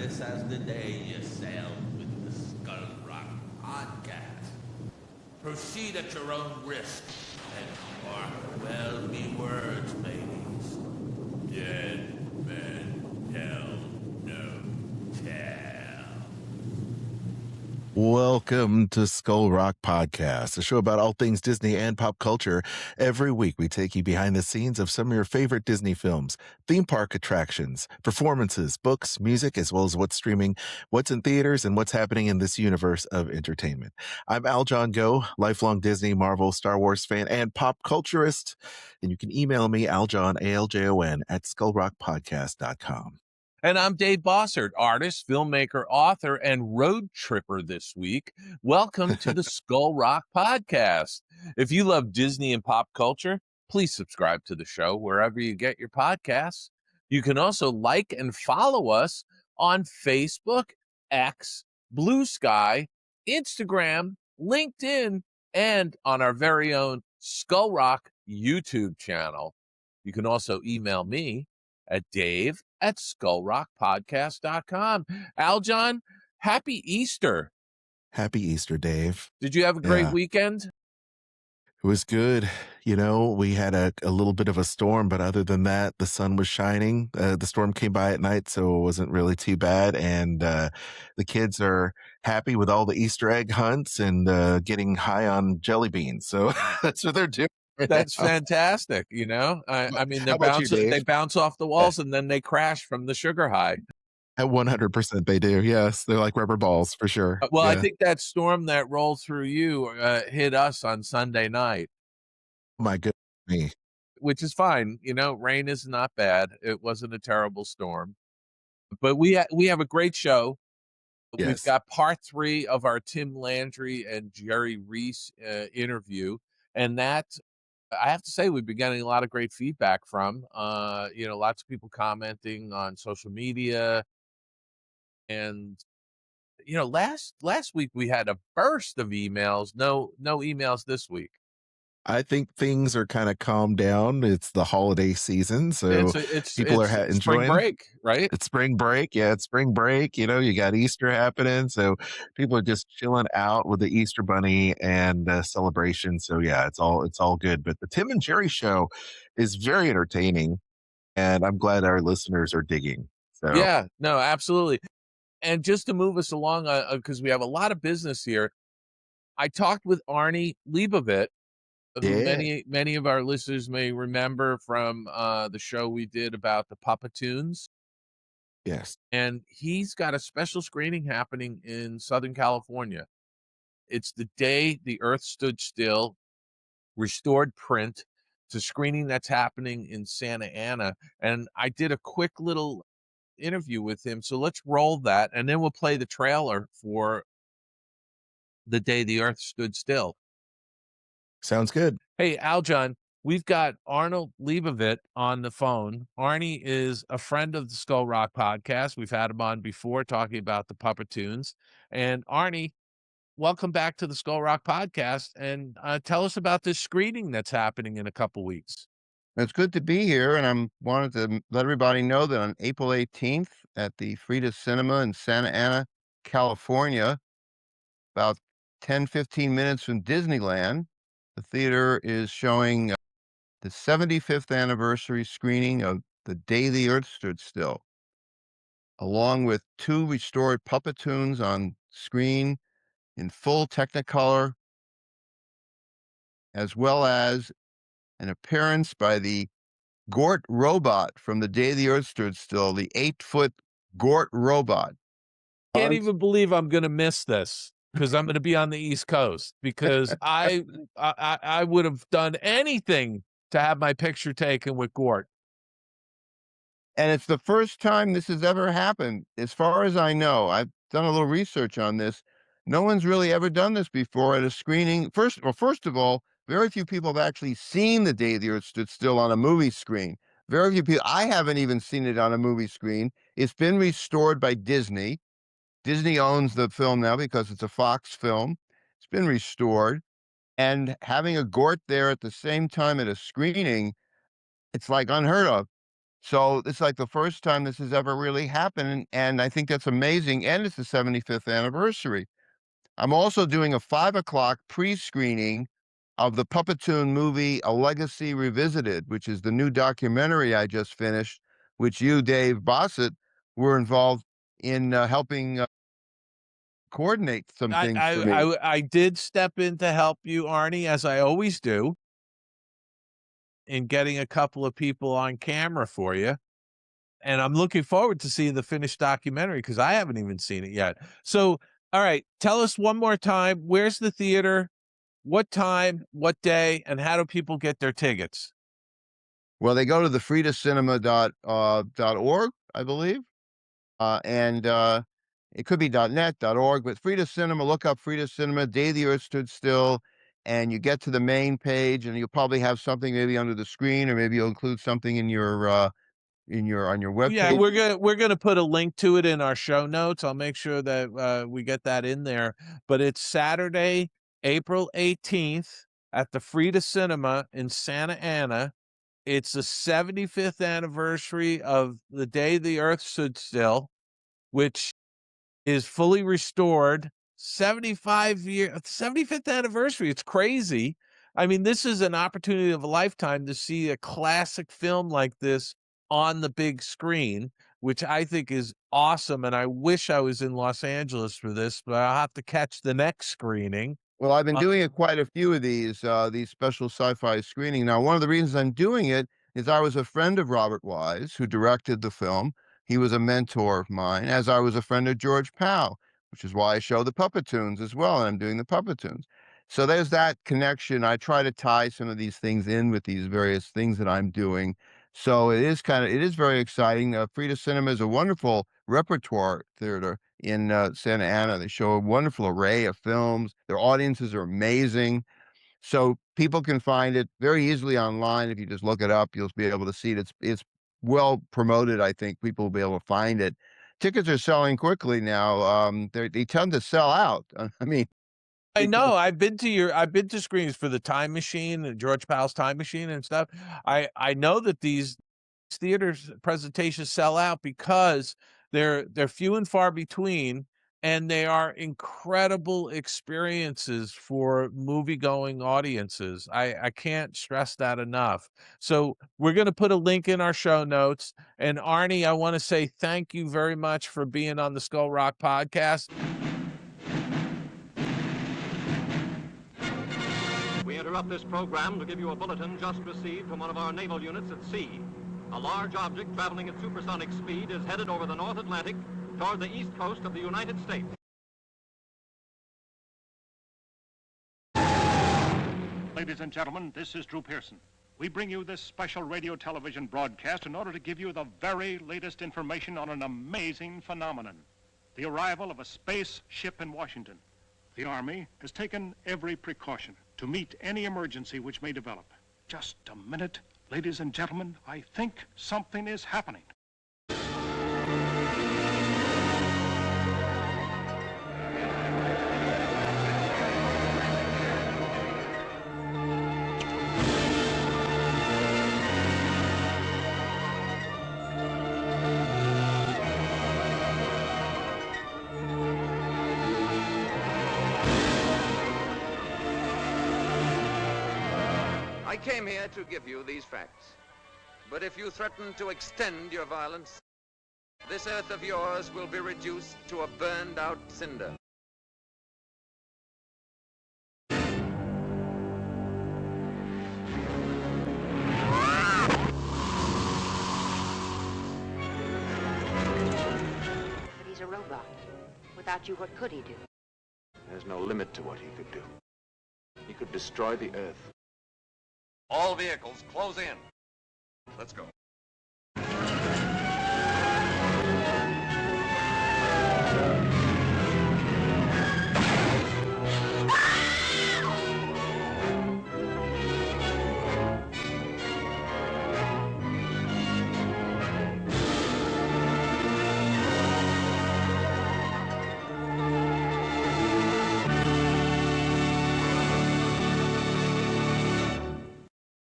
careless as the day you sailed with the Skull Rock podcast. Proceed at your own risk and mark well me words, ladies. Dead men tell no tale. Welcome to Skull Rock Podcast, a show about all things Disney and pop culture. Every week, we take you behind the scenes of some of your favorite Disney films, theme park attractions, performances, books, music, as well as what's streaming, what's in theaters, and what's happening in this universe of entertainment. I'm Aljon Go, lifelong Disney, Marvel, Star Wars fan, and pop culturist. And you can email me, Aljon, ALJON, at skullrockpodcast.com. And I'm Dave Bossert, artist, filmmaker, author, and road tripper this week. Welcome to the Skull Rock Podcast. If you love Disney and pop culture, please subscribe to the show wherever you get your podcasts. You can also like and follow us on Facebook, X, Blue Sky, Instagram, LinkedIn, and on our very own Skull Rock YouTube channel. You can also email me at dave@skullrockpodcast.com. Aljon, happy Easter. Happy Easter, Dave. Did you have a great Yeah. weekend? It was good. You know, we had a little bit of a storm, but other than that, the sun was shining. The storm came by at night, so it wasn't really too bad. And the kids are happy with all the Easter egg hunts and getting high on jelly beans. So that's what they're doing. right That's now. fantastic. I mean, How about you, Dave? they bounce off the walls and then they crash from the sugar high. At 100% they do. Yes, they're like rubber balls for sure. Well, I Yeah. think that storm that rolled through you hit us on Sunday night, My goodness me. which is fine. Rain is not bad. It wasn't a terrible storm. But we have a great show. We've Yes. got part 3 of our Tim Landry and Jerry Reese interview. And that, I have to say, we've been getting a lot of great feedback from, lots of people commenting on social media. And, last week we had a burst of emails, no emails this week. I think things are kind of calmed down. It's the holiday season, so It's people are spring enjoying break, right? It's spring break. Yeah, it's spring break. You got Easter happening. So people are just chilling out with the Easter bunny and celebration. So yeah, it's all good. But the Tim and Jerry show is very entertaining, and I'm glad our listeners are digging. So Yeah, no, absolutely. And just to move us along, because we have a lot of business here, I talked with Arnie Leibovit, who yeah, many of our listeners may remember from the show we did about the Puppetoons. yes. And he's got a special screening happening in Southern California. It's the day the Earth stood still, restored print. It's a screening that's happening in Santa Ana. And I did a quick little interview with him. So let's roll that, and then we'll play the trailer for the day the Earth stood still. Sounds good. Hey, Aljon, we've got Arnold Leibovit on the phone. Arnie is a friend of the Skull Rock podcast. We've had him on before talking about the Puppetoons. And Arnie, welcome back to the Skull Rock podcast. And tell us about this screening that's happening in a couple weeks. It's good to be here, and I wanted to let everybody know that on April 18th at the Frida Cinema in Santa Ana, California, about 10-15 minutes from Disneyland, the theater is showing the 75th anniversary screening of The Day the Earth Stood Still, along with 2 restored Puppetoons on screen in full Technicolor, as well as an appearance by the Gort robot from The Day the Earth Stood Still, the 8-foot Gort robot. Can't even believe I'm going to miss this because I'm going to be on the East Coast, because I would have done anything to have my picture taken with Gort. And it's the first time this has ever happened. As far as I know, I've done a little research on this. No one's really ever done this before at a screening. First of all, very few people have actually seen The Day the Earth Stood Still on a movie screen. Very few people. I haven't even seen it on a movie screen. It's been restored by Disney. Disney owns the film now because it's a Fox film. It's been restored. And having a Gort there at the same time at a screening, it's like unheard of. So it's like the first time this has ever really happened, and I think that's amazing. And it's the 75th anniversary. I'm also doing a 5 o'clock pre-screening of the Puppetoon movie A Legacy Revisited, which is the new documentary I just finished, which you, Dave Bossett, were involved in helping coordinate some I, things for I, me. I did step in to help you, Arnie, as I always do, in getting a couple of people on camera for you. And I'm looking forward to seeing the finished documentary because I haven't even seen it yet. So, all right, tell us one more time, where's the theater, what time, what day, and how do people get their tickets? Well, they go to the freedacinema.org, I believe. And it could be .net, .org, but Frida Cinema, look up Frida Cinema, Day the Earth Stood Still, and you get to the main page, and you'll probably have something maybe under the screen, or maybe you'll include something in your on your web Yeah, page. we're gonna put a link to it in our show notes. I'll make sure that we get that in there. But it's Saturday, April 18th at the Frida Cinema in Santa Ana. It's the 75th anniversary of the day the Earth stood still, which is fully restored. 75th anniversary. It's crazy. I mean, this is an opportunity of a lifetime to see a classic film like this on the big screen, which I think is awesome. And I wish I was in Los Angeles for this, but I'll have to catch the next screening. Well, I've been Uh, doing quite a few of these special sci-fi screening. Now, one of the reasons I'm doing it is I was a friend of Robert Wise, who directed the film. He was a mentor of mine, as I was a friend of George Powell, which is why I show the Puppetoons as well, and I'm doing the Puppetoons. So there's that connection. I try to tie some of these things in with these various things that I'm doing. So it is very exciting. Frida Cinema is a wonderful repertoire theater in Santa Ana. They show a wonderful array of films. Their audiences are amazing. So people can find it very easily online. If you just look it up, you'll be able to see it. It's well promoted. I think people will be able to find it. Tickets are selling quickly now. They tend to sell out. I mean, I people, know. I've been to screenings for the Time Machine and George Powell's Time Machine and stuff. I know that these theaters presentations sell out because they're few and far between, and they are incredible experiences for movie-going audiences. I can't stress that enough. So we're going to put a link in our show notes. And Arnie, I want to say thank you very much for being on the Skull Rock podcast. We interrupt this program to give you a bulletin just received from one of our naval units at sea. A large object traveling at supersonic speed is headed over the North Atlantic toward the east coast of the United States. Ladies and gentlemen, this is Drew Pearson. We bring you this special radio-television broadcast in order to give you the very latest information on an amazing phenomenon, the arrival of a space ship in Washington. The Army has taken every precaution to meet any emergency which may develop. Just a minute, ladies and gentlemen, I think something is happening. I came here to give you these facts. But if you threaten to extend your violence, this earth of yours will be reduced to a burned out cinder. But he's a robot. Without you, what could he do? There's no limit to what he could do. He could destroy the earth. All vehicles, close in. Let's go.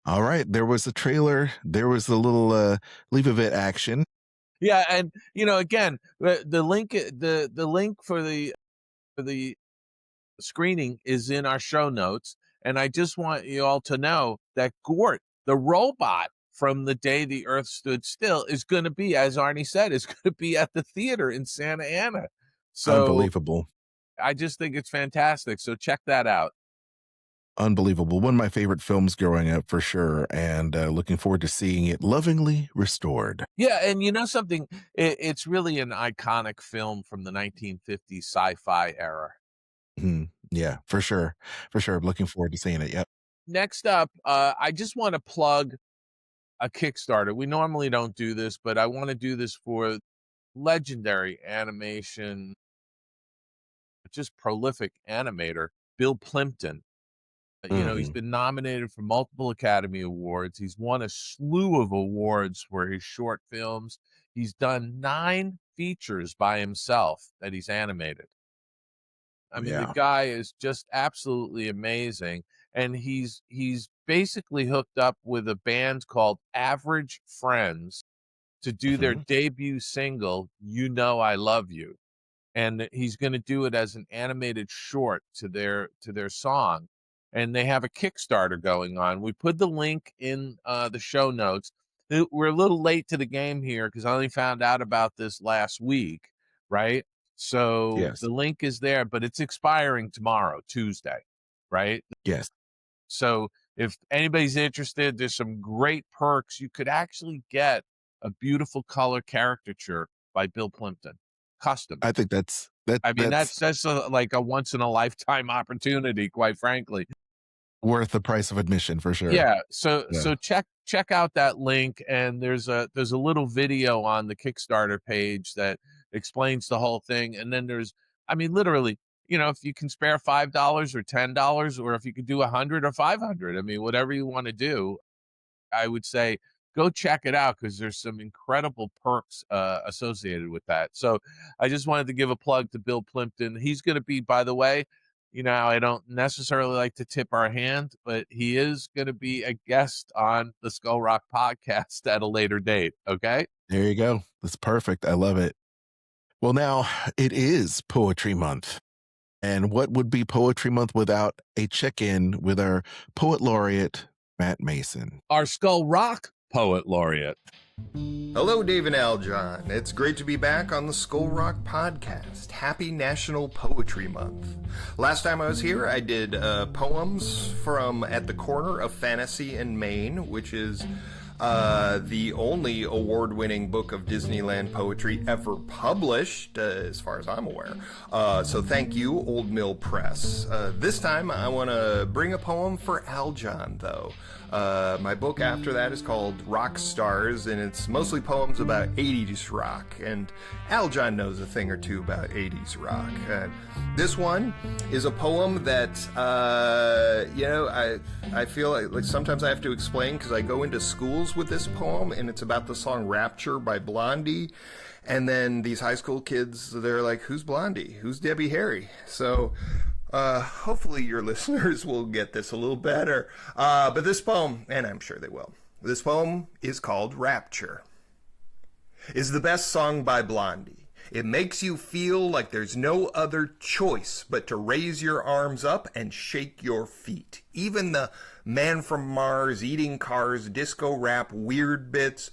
All right. There was a trailer. There was a little Leibovit action. Yeah, and again, the link for the screening is in our show notes, and I just want you all to know that Gort, the robot from The Day the Earth Stood Still, is going to be, as Arnie said, is going to be at the theater in Santa Ana. So Unbelievable. I just think it's fantastic. So check that out. Unbelievable. One of my favorite films growing up, for sure, and looking forward to seeing it lovingly restored. Yeah, and you know something? It's really an iconic film from the 1950s sci-fi era. Yeah, for sure. For sure. I'm looking forward to seeing it. Yep. Next up, I just want to plug a Kickstarter. We normally don't do this, but I want to do this for legendary animation, just prolific animator, Bill Plimpton. He's been nominated for multiple Academy Awards. He's won a slew of awards for his short films. He's done 9 features by himself that he's animated. I mean, the guy is just absolutely amazing. And he's basically hooked up with a band called Average Friends to do their debut single, You Know I Love You. And he's going to do it as an animated short to their song. And they have a Kickstarter going on. We put the link in the show notes. We're a little late to the game here because I only found out about this last week, right? So the link is there, but it's expiring tomorrow, Tuesday, right? Yes. So if anybody's interested, there's some great perks. You could actually get a beautiful color caricature by Bill Plimpton, custom. I think that's like a once in a lifetime opportunity, quite frankly. Worth the price of admission for sure. Yeah. So check out that link, and there's a little video on the Kickstarter page that explains the whole thing. And then literally, if you can spare $5 or $10, or if you could do 100 or 500, I mean, whatever you want to do, I would say go check it out because there's some incredible perks associated with that. So I just wanted to give a plug to Bill Plimpton. He's going to be, by the way, I don't necessarily like to tip our hand, but he is going to be a guest on the Skull Rock podcast at a later date. Okay. There you go. That's perfect. I love it. Well, now it is Poetry Month. And what would be Poetry Month without a check-in with our poet laureate, Matt Mason? Our Skull Rock poet laureate. Hello, Dave and Aljon. It's great to be back on the Skull Rock podcast. Happy National Poetry Month. Last time I was here, I did poems from At the Corner of Fantasy in Maine, which is the only award-winning book of Disneyland poetry ever published, as far as I'm aware. So thank you, Old Mill Press. This time, I want to bring a poem for Aljon, though. My book after that is called Rock Stars, and it's mostly poems about 80s rock, and Aljon knows a thing or two about 80s rock. This one is a poem that, I feel like sometimes I have to explain because I go into schools with this poem, and it's about the song Rapture by Blondie. And then these high school kids, they're like, who's Blondie? Who's Debbie Harry? So hopefully your listeners will get this a little better. But this poem, and I'm sure they will, this poem is called Rapture. Is the best song by Blondie. It makes you feel like there's no other choice but to raise your arms up and shake your feet. Even the Man from Mars, Eating Cars, disco rap, weird bits,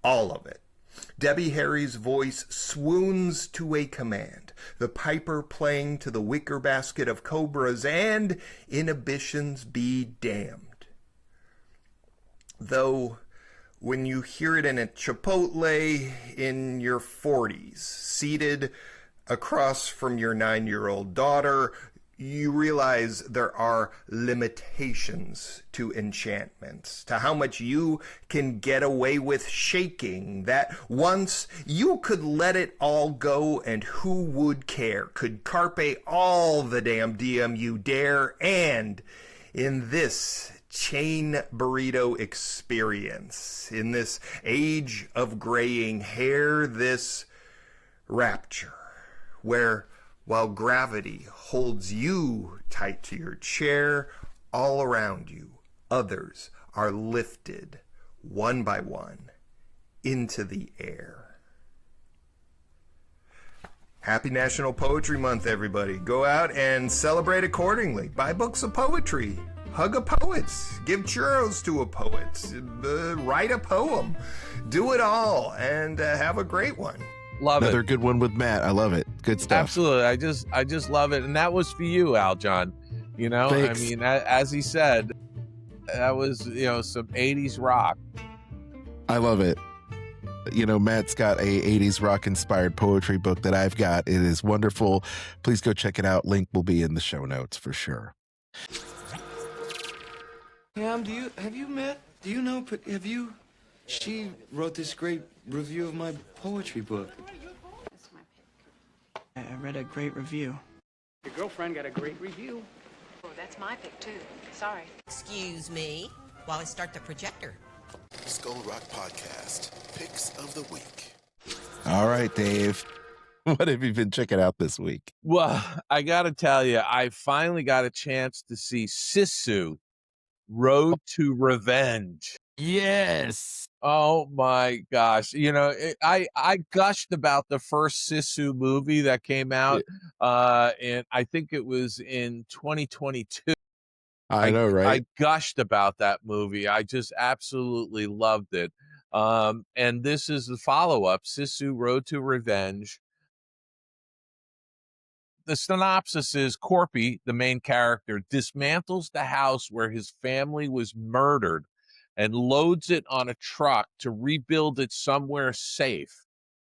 all of it. Debbie Harry's voice swoons to a command, the piper playing to the wicker basket of cobras, and inhibitions be damned. Though when you hear it in a Chipotle in your 40s, seated across from your 9-year-old daughter, you realize there are limitations to enchantments, to how much you can get away with shaking, that once you could let it all go and who would care, could carpe all the damn diem you dare, and in this chain burrito experience, in this age of graying hair, this rapture, where while gravity holds you tight to your chair, all around you, others are lifted one by one into the air. Happy National Poetry Month, everybody. Go out and celebrate accordingly. Buy books of poetry. Hug a poet. Give churros to a poet. Write a poem. Do it all and have a great one. Love Another it. good one with Matt. I love it. Good stuff. Absolutely. I just love it. And that was for you, Al John. You know, Thanks. I mean, as he said, that was, you know, some 80s rock. I love it. You know, Matt's got a 80s rock inspired poetry book that I've got. It is wonderful. Please go check it out. Link will be in the show notes for sure. Pam, do you know, she wrote this great review of my poetry book. That's my pick. I read a great review. Your girlfriend got a great review. Oh, that's my pick, too. Sorry. Excuse me while I start the projector. Skull Rock Podcast, Picks of the Week. All right, Dave. What have you been checking out this week? Well, I got to tell you, I finally got a chance to see Sisu Road to Revenge. Yes. Oh my gosh. You know, I gushed about the first Sisu movie that came out and I think it was in 2022. I know, right? I gushed about that movie. I just absolutely loved it. And this is the follow-up, Sisu Road to Revenge. The synopsis is Corpy, the main character, dismantles the house where his family was murdered and loads it on a truck to rebuild it somewhere safe.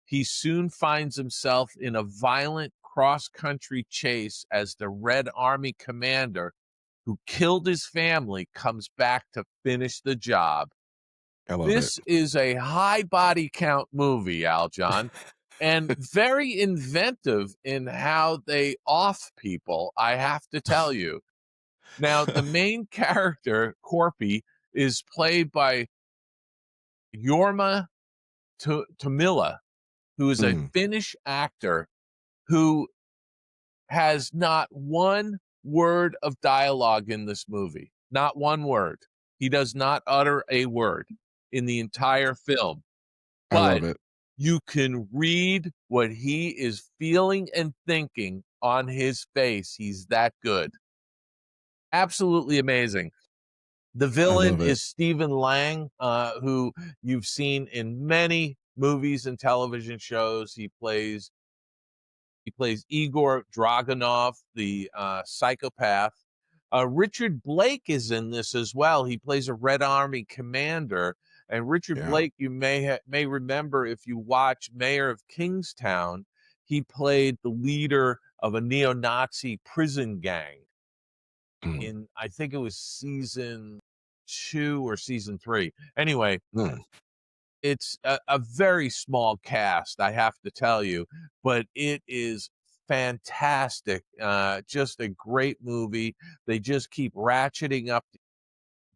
He soon finds himself in a violent cross-country chase as the Red Army commander who killed his family comes back to finish the job. I love This is a high body count movie, Al John, and very inventive in how they off people, I have to tell you. Now, the main character, Corpy, is played by Jorma Tommila, who is a Finnish actor who has not one word of dialogue in this movie. Not one word. He does not utter a word in the entire film. I love it. You can read what he is feeling and thinking on his face. He's that good. Absolutely amazing. The villain is Stephen Lang, who you've seen in many movies and television shows. He plays Igor Dragunov, the psychopath. Richard Blake is in this as well. He plays a Red Army commander. And Richard Blake, you may remember if you watch Mayor of Kingstown, he played the leader of a neo-Nazi prison gang in, I think it was season 2 or season 3. Anyway, it's a very small cast, I have to tell you, but it is fantastic. Just a great movie. They just keep ratcheting up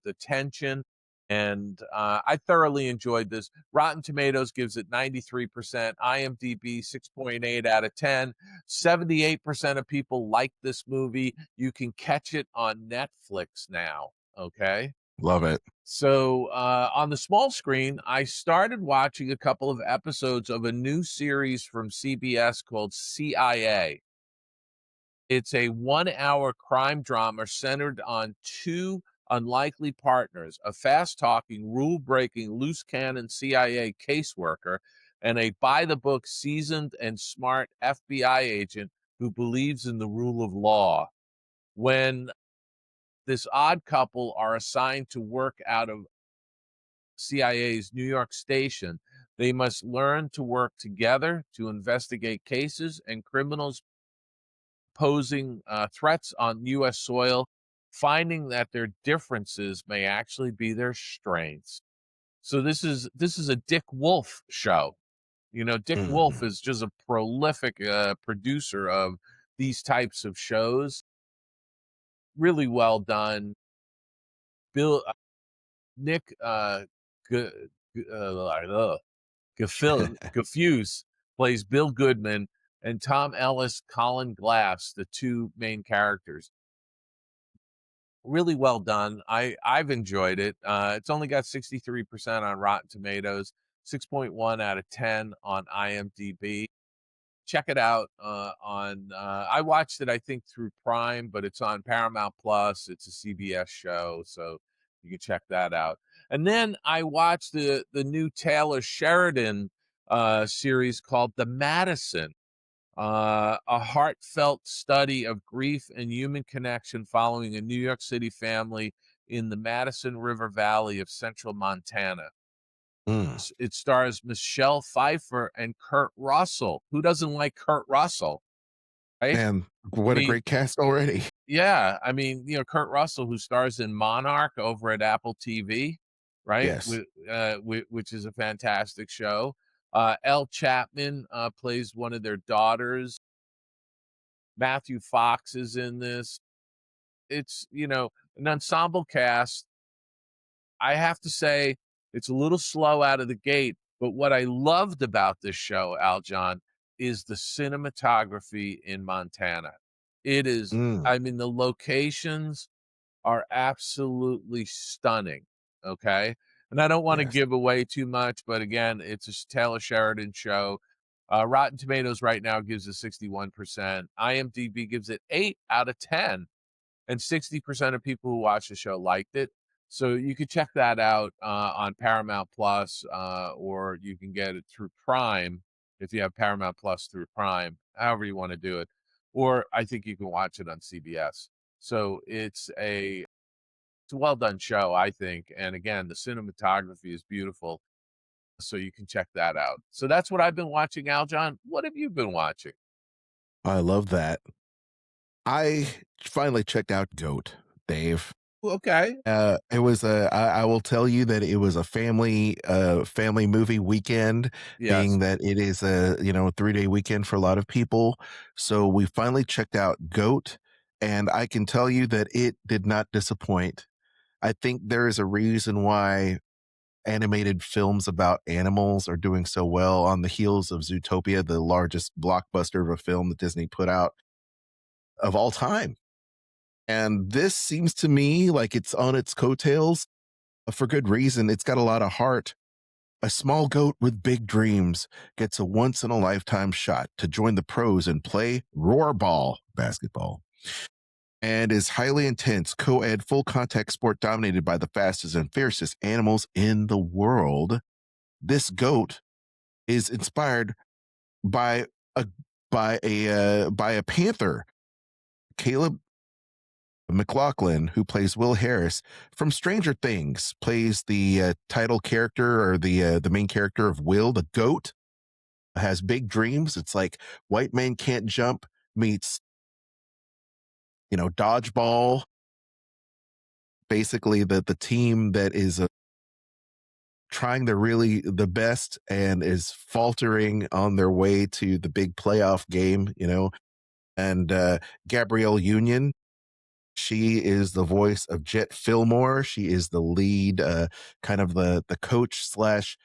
the tension. And I thoroughly enjoyed this. Rotten Tomatoes gives it 93%. IMDb 6.8 out of 10. 78% of people like this movie. You can catch it on Netflix now. Okay. Love it. So on the small screen, I started watching a couple of episodes of a new series from CBS called CIA. It's a 1-hour crime drama centered on two unlikely partners, a fast-talking, rule-breaking, loose-cannon CIA caseworker, and a by-the-book, seasoned and smart FBI agent who believes in the rule of law. When this odd couple are assigned to work out of CIA's New York station, they must learn to work together to investigate cases and criminals posing threats on U.S. soil, finding that their differences may actually be their strengths. So this is a Dick Wolf show. You know, Dick Wolf is just a prolific producer of these types of shows. Really well done. Nick Gafuse plays Bill Goodman, and Tom Ellis, Colin Glass, the two main characters. really well done. I've enjoyed it. It's only got 63% on Rotten Tomatoes, 6.1 out of 10 on IMDb. Check it out on. I watched it, I think, through Prime, but it's on Paramount Plus. It's a CBS show, so you can check that out. And then I watched the new Taylor Sheridan series called The Madison, a heartfelt study of grief and human connection following a New York City family in the Madison River Valley of central Montana. It stars Michelle Pfeiffer and Kurt Russell. Who doesn't like Kurt Russell? Right? And what a great cast already. Yeah. I mean, Kurt Russell, who stars in Monarch over at Apple TV, right? Yes. Which is a fantastic show. Elle Chapman plays one of their daughters. Matthew Fox is in this. It's, an ensemble cast. I have to say, it's a little slow out of the gate, but what I loved about this show, Aljon, is the cinematography in Montana. It is, I mean, the locations are absolutely stunning, okay? And I don't want to give away too much, but again, it's a Taylor Sheridan show. Rotten Tomatoes right now gives it 61%. IMDb gives it 8 out of 10. And 60% of people who watched the show liked it. So you could check that out on Paramount Plus, or you can get it through Prime if you have Paramount Plus through Prime, however you want to do it. Or I think you can watch it on CBS. So it's a well done show, I think. And again, the cinematography is beautiful. So you can check that out. So that's what I've been watching, Aljon. What have you been watching? I love that. I finally checked out Goat, Dave. Okay. It was I will tell you that it was a family movie weekend, being that it is a 3-day weekend for a lot of people. So we finally checked out Goat, and I can tell you that it did not disappoint. I think there is a reason why animated films about animals are doing so well on the heels of Zootopia, the largest blockbuster of a film that Disney put out of all time. And this seems to me like it's on its coattails for good reason. It's got a lot of heart. A small goat with big dreams gets a once-in-a-lifetime shot to join the pros and play Roarball basketball, and is highly intense, co-ed, full-contact sport dominated by the fastest and fiercest animals in the world. This goat is inspired by a panther, Caleb McLaughlin, who plays Will Harris from Stranger Things, plays the title character, or the main character of Will, the goat. Has big dreams. It's like White Man Can't Jump meets, dodgeball. Basically, the team that is trying the best and is faltering on their way to the big playoff game, and Gabrielle Union. She is the voice of Jet Fillmore. She is the lead, kind of the coach slash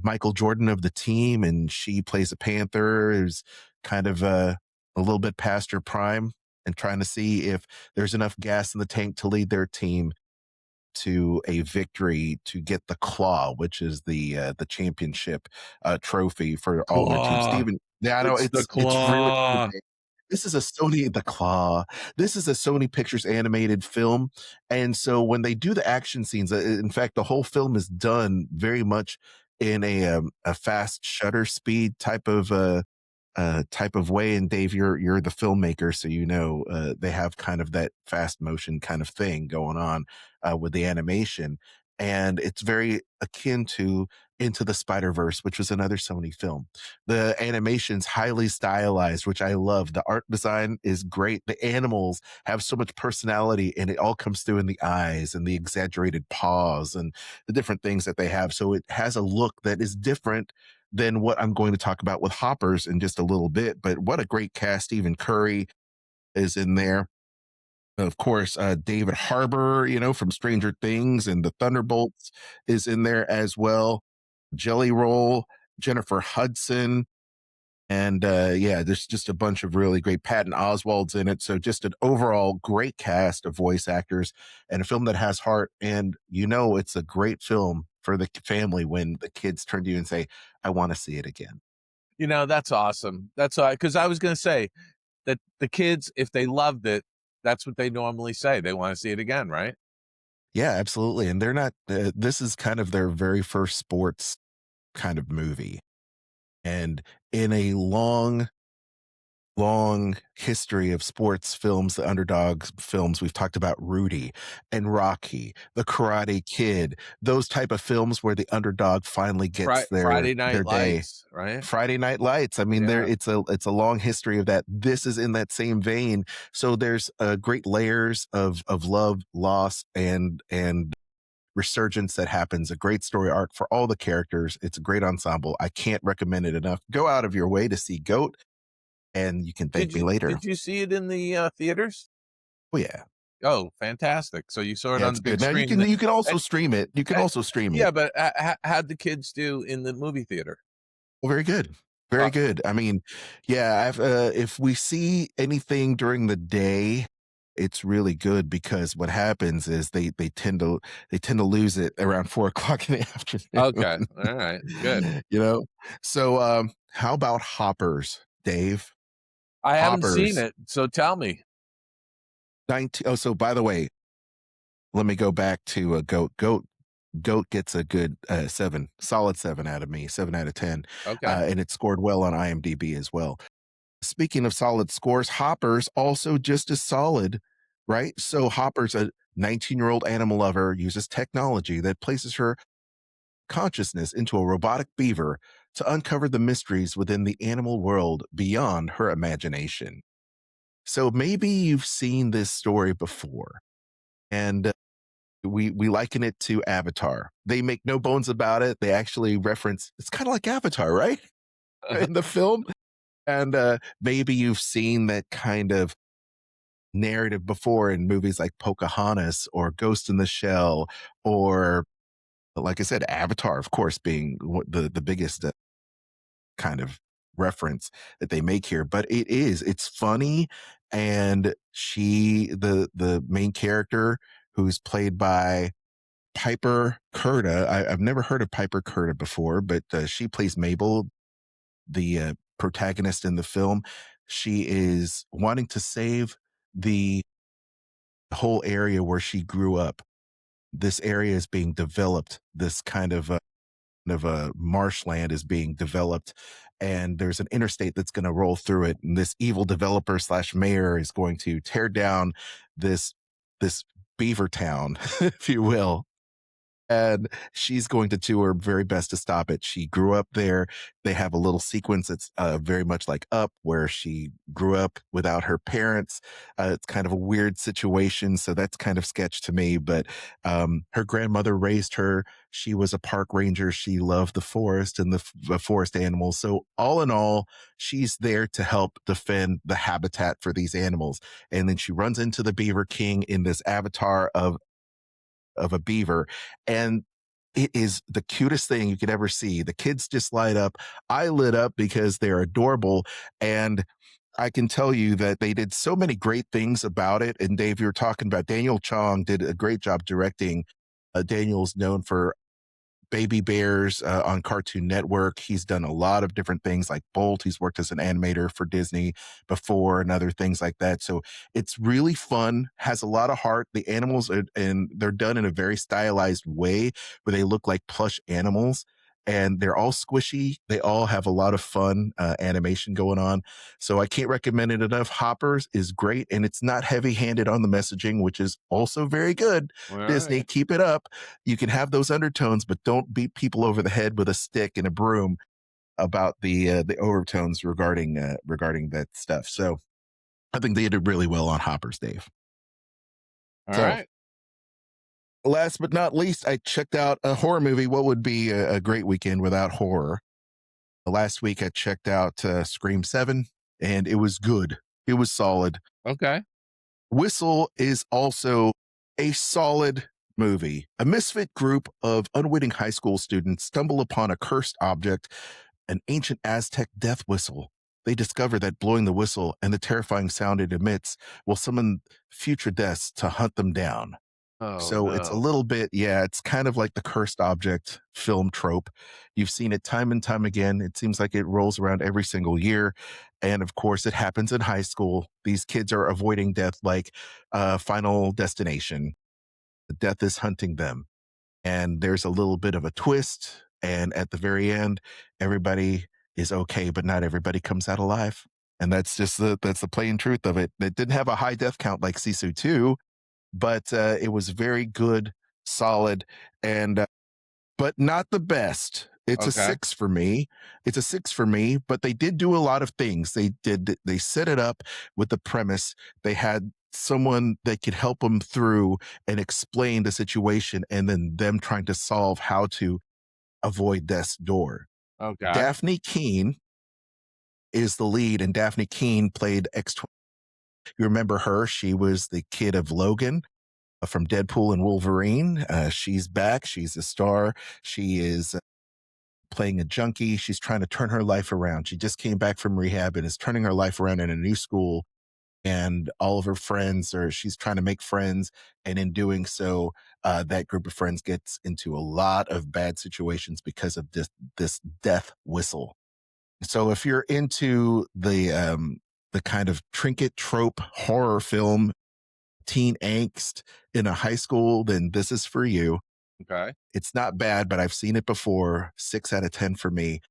Michael Jordan of the team, and she plays a panther who's kind of a little bit past her prime and trying to see if there's enough gas in the tank to lead their team to a victory to get the Claw, which is the championship trophy for all their teams. Steven, yeah, I know it's the Claw. This is a Sony This is a Sony Pictures animated film. And so when they do the action scenes, in fact, the whole film is done very much in a fast shutter speed type of way. And Dave, you're the filmmaker, so they have kind of that fast motion kind of thing going on with the animation. And it's very akin to Into the Spider-Verse, which was another Sony film. The animation's highly stylized, which I love. The art design is great. The animals have so much personality, and it all comes through in the eyes and the exaggerated paws and the different things that they have. So it has a look that is different than what I'm going to talk about with Hoppers in just a little bit. But what a great cast. Stephen Curry is in there. Of course, David Harbour, from Stranger Things and the Thunderbolts is in there as well. Jelly Roll, Jennifer Hudson, And yeah, there's just a bunch of really great Patton Oswalt's in it. So just an overall great cast of voice actors and a film that has heart. And it's a great film for the family when the kids turn to you and say, I want to see it again. That's awesome. That's all, because I was going to say that the kids, if they loved it, that's what they normally say. They want to see it again, right? Yeah, absolutely. And they're not, this is kind of their very first sports kind of movie. And in a long history of sports films, the underdog films, we've talked about Rudy and Rocky, The Karate Kid, those type of films where the underdog finally gets Friday Night their day. Lights, right? Friday Night Lights. I mean, it's a long history of that. This is in that same vein. So there's great layers of love, loss, and resurgence that happens, a great story arc for all the characters. It's a great ensemble. I can't recommend it enough. Go out of your way to see Goat, and you can thank me later. Did you see it in the theaters? Oh yeah. Oh, fantastic! So you saw it on the big now screen. you can also stream it. You can also stream it. Yeah, but how'd the kids do in the movie theater? Well, very good. Very good. I mean, yeah, if we see anything during the day, it's really good, because what happens is they tend to lose it around 4:00 in the afternoon. Okay. All right. Good. So how about Hoppers, Dave? I haven't seen it, so tell me. So by the way, let me go back to Goat. Goat gets a good 7, solid 7 out of me, 7 out of 10. Okay. And it scored well on IMDb as well. Speaking of solid scores, Hopper's also just as solid, right? So Hopper's a 19-year-old animal lover, uses technology that places her consciousness into a robotic beaver to uncover the mysteries within the animal world beyond her imagination. So maybe you've seen this story before, and we liken it to Avatar. They make no bones about it. They actually reference, it's kind of like Avatar, right? In the film. And maybe you've seen that kind of narrative before in movies like Pocahontas or Ghost in the Shell, or, like I said, Avatar, of course, being the biggest kind of reference that they make here. But it's funny. And the main character, who's played by Piper Curda. I've never heard of Piper Curda before, but she plays Mabel, the protagonist in the film. She is wanting to save the whole area where she grew up. This area is being developed. This kind of a marshland is being developed, and there's an interstate that's going to roll through it. And this evil developer / mayor is going to tear down this beaver town, if you will. And she's going to do her very best to stop it. She grew up there. They have a little sequence that's very much like Up, where she grew up without her parents. It's kind of a weird situation, so that's kind of sketch to me. But her grandmother raised her. She was a park ranger. She loved the forest and the forest animals. So all in all, she's there to help defend the habitat for these animals. And then she runs into the Beaver King in this avatar of a beaver, and it is the cutest thing you could ever see. The kids just light up. I lit up because they're adorable, and I can tell you that they did so many great things about it. And Dave, you were talking about Daniel Chong did a great job directing. Daniel's known for Baby Bears on Cartoon Network. He's done a lot of different things like Bolt. He's worked as an animator for Disney before and other things like that. So it's really fun, has a lot of heart. The animals and they're done in a very stylized way where they look like plush animals. And they're all squishy. They all have a lot of fun animation going on. So I can't recommend it enough. Hoppers is great, and it's not heavy-handed on the messaging, which is also very good. All Disney, right. keep it up. You can have those undertones, but don't beat people over the head with a stick and a broom about the overtones regarding that stuff. So I think they did really well on Hoppers, Dave. All right. Last but not least, I checked out a horror movie. What would be a great weekend without horror? Last week, I checked out Scream 7, and it was good. It was solid. Okay. Whistle is also a solid movie. A misfit group of unwitting high school students stumble upon a cursed object, an ancient Aztec death whistle, they discover that blowing the whistle and the terrifying sound it emits will summon future deaths to hunt them down. Oh, So it's a no. little bit, yeah, it's kind of like the cursed object film trope. You've seen it time and time again. It seems like it rolls around every single year. And of course, it happens in high school. These kids are avoiding death like Final Destination. Death is hunting them. And there's a little bit of a twist. And at the very end, everybody is okay, but not everybody comes out alive. And that's just that's the plain truth of it. It didn't have a high death count like Sisu 2. But it was very good, solid, and but not the best. It's a 6 for me. It's a 6 for me, but they did do a lot of things. They set it up with the premise. They had someone that could help them through and explain the situation, and then them trying to solve how to avoid death's door. Okay. Daphne Keane is the lead, and Daphne Keane played X-20. You remember her? She was the kid of Logan from Deadpool and Wolverine. She's back. She's a star. She is playing a junkie. She's trying to turn her life around. She just came back from rehab and is turning her life around in a new school. And all of her friends, or she's trying to make friends. And in doing so, that group of friends gets into a lot of bad situations because of this death whistle. So if you're into the kind of trinket trope horror film, teen angst in a high school, then this is for you. Okay. It's not bad, but I've seen it before. 6 out of 10 for me.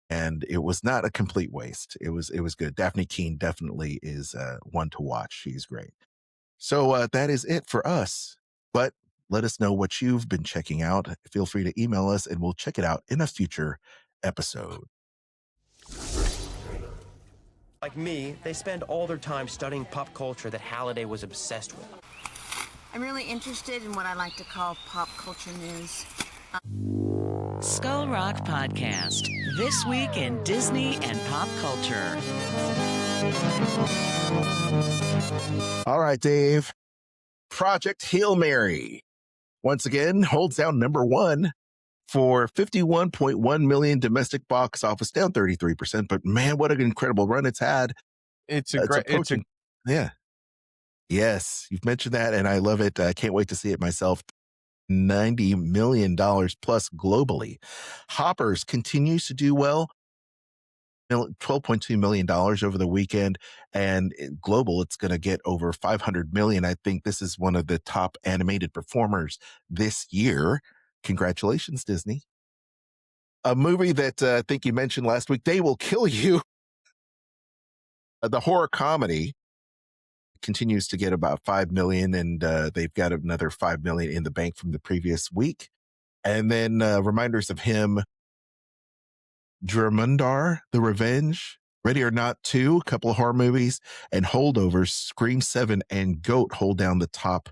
And it was not a complete waste. It was good. Daphne Keane definitely is one to watch. She's great. So that is it for us. But let us know what you've been checking out. Feel free to email us and we'll check it out in a future episode. Like me, they spend all their time studying pop culture that Halliday was obsessed with. I'm really interested in what I like to call pop culture news. Skull Rock Podcast. This week in Disney and pop culture. All right, Dave. Project Hail Mary once again holds down number 1 for 51.1 million domestic box office, down 33%. But man, what an incredible run it's had. It's a great, yeah. Yes, you've mentioned that, and I love it. I can't wait to see it myself. $90 million plus globally. Hoppers continues to do well. $12.2 million over the weekend, and global, it's going to get over 500 million. I think this is one of the top animated performers this year. Congratulations, Disney. A movie that I think you mentioned last week, They Will Kill You. The horror comedy continues to get about 5 million, and they've got another 5 million in the bank from the previous week. And then reminders of him, Dramundar, The Revenge, Ready or Not 2, a couple of horror movies, and Holdovers, Scream 7, and Goat hold down the top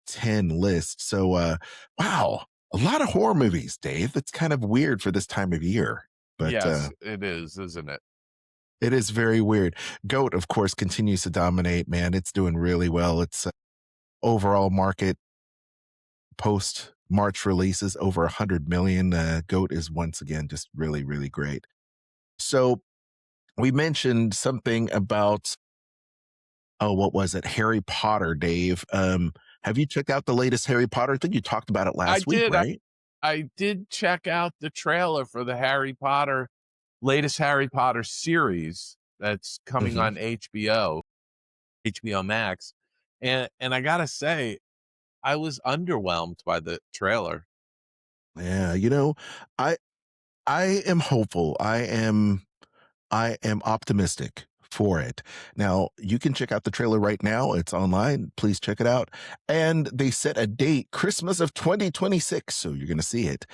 10 list. So, wow, a lot of horror movies, Dave. That's kind of weird for this time of year. But yes, it is, isn't it? It is very weird. Goat, of course, continues to dominate, man. It's doing really well. It's overall market post-March releases over 100 million. Goat is once again just really, really great. So we mentioned something about, what was it? Harry Potter, Dave. Have you checked out the latest Harry Potter? I think you talked about it last week, right? I did check out the trailer for the latest Harry Potter series that's coming on HBO Max. And I gotta say, I was underwhelmed by the trailer. Yeah, I am hopeful. I am optimistic for it. Now, you can check out the trailer right now. It's online. Please check it out. And they set a date, Christmas of 2026. So you're going to see it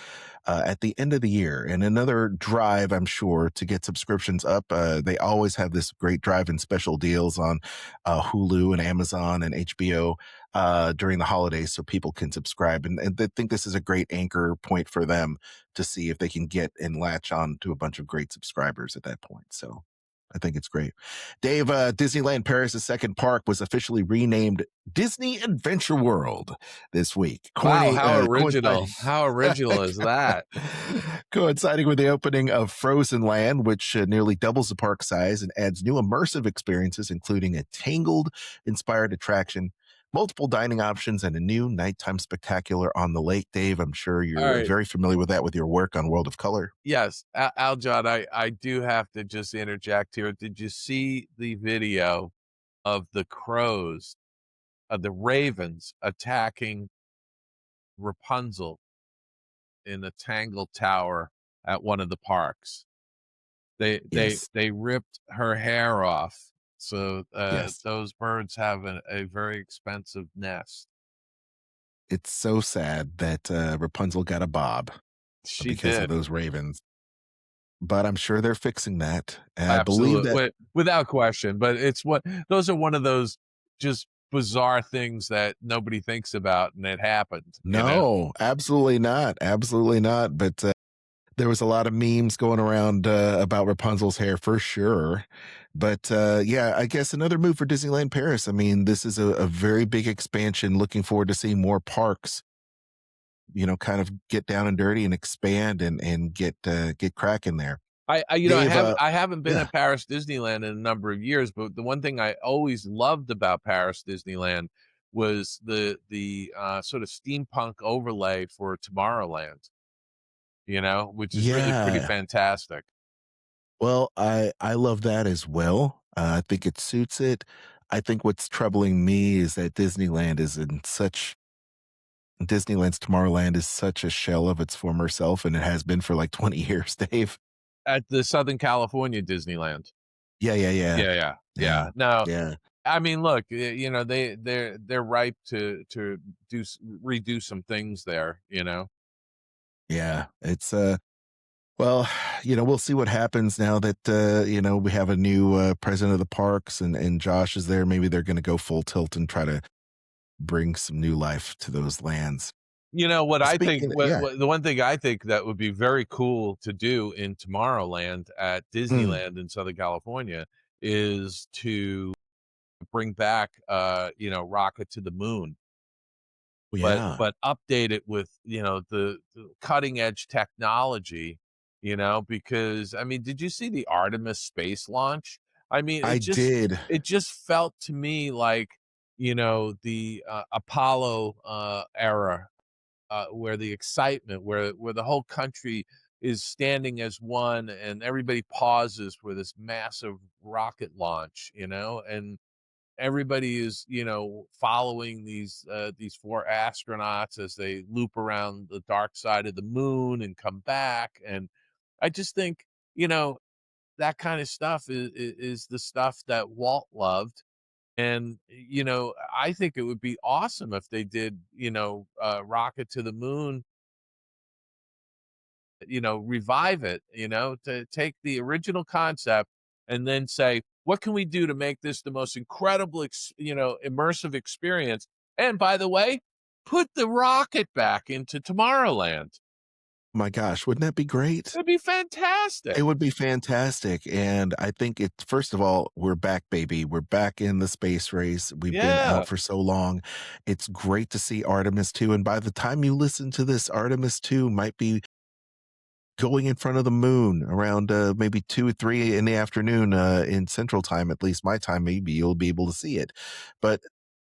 at the end of the year. And another drive, I'm sure, to get subscriptions up. They always have this great drive and special deals on Hulu and Amazon and HBO during the holidays so people can subscribe. And they think this is a great anchor point for them to see if they can get and latch on to a bunch of great subscribers at that point. So I think it's great. Dave, Disneyland Paris' second park was officially renamed Disney Adventure World this week. Wow, how Coinciding, original. How original is that? coinciding with the opening of Frozen Land, which nearly doubles the park size and adds new immersive experiences, including a Tangled-inspired attraction, multiple dining options, and a new nighttime spectacular on the lake. Dave, I'm sure you're very familiar with that with your work on World of Color. Yes, Aljon, I do have to just interject here. Did you see the video of the crows, of the ravens attacking Rapunzel in the Tangled Tower at one of the parks? They ripped her hair off. So those birds have a very expensive nest. It's so sad that Rapunzel got a bob because of those ravens. But I'm sure they're fixing that. And I believe that without question. But those are one of those just bizarre things that nobody thinks about, and it happened. No, absolutely not. Absolutely not. But there was a lot of memes going around about Rapunzel's hair for sure. But yeah, I guess another move for Disneyland Paris. I mean, this is a very big expansion. Looking forward to seeing more parks, kind of get down and dirty and expand and get cracking there. I haven't been at Paris Disneyland in a number of years, but the one thing I always loved about Paris Disneyland was the sort of steampunk overlay for Tomorrowland, which is really pretty fantastic. Well, I love that as well. I think it suits it. I think what's troubling me is that Disneyland's Tomorrowland is such a shell of its former self, and it has been for like 20 years, Dave. At the Southern California Disneyland. Yeah. No. Yeah. I mean, look, they're ripe to redo some things there, Yeah, it's well, we'll see what happens now that we have a new president of the parks and Josh is there. Maybe they're going to go full tilt and try to bring some new life to those lands. What I think, the one thing I think that would be very cool to do in Tomorrowland at Disneyland in Southern California is to bring back, Rocket to the Moon. But update it with, the cutting edge technology, because, I mean, did you see the Artemis space launch? I mean, I did. It just felt to me like, the Apollo era. Where the excitement, where the whole country is standing as one, and everybody pauses for this massive rocket launch, and everybody is, following these 4 astronauts as they loop around the dark side of the moon and come back. And I just think, that kind of stuff is the stuff that Walt loved. And, I think it would be awesome if they did, Rocket to the Moon, revive it, to take the original concept and then say, what can we do to make this the most incredible, immersive experience? And by the way, put the rocket back into Tomorrowland. My gosh, wouldn't that be great? It'd be fantastic. It would be fantastic. And I think first of all, we're back, baby. We're back in the space race. We've been out for so long. It's great to see Artemis 2. And by the time you listen to this, Artemis 2 might be going in front of the moon around maybe 2 or 3 in the afternoon in Central Time, at least my time. Maybe you'll be able to see it. But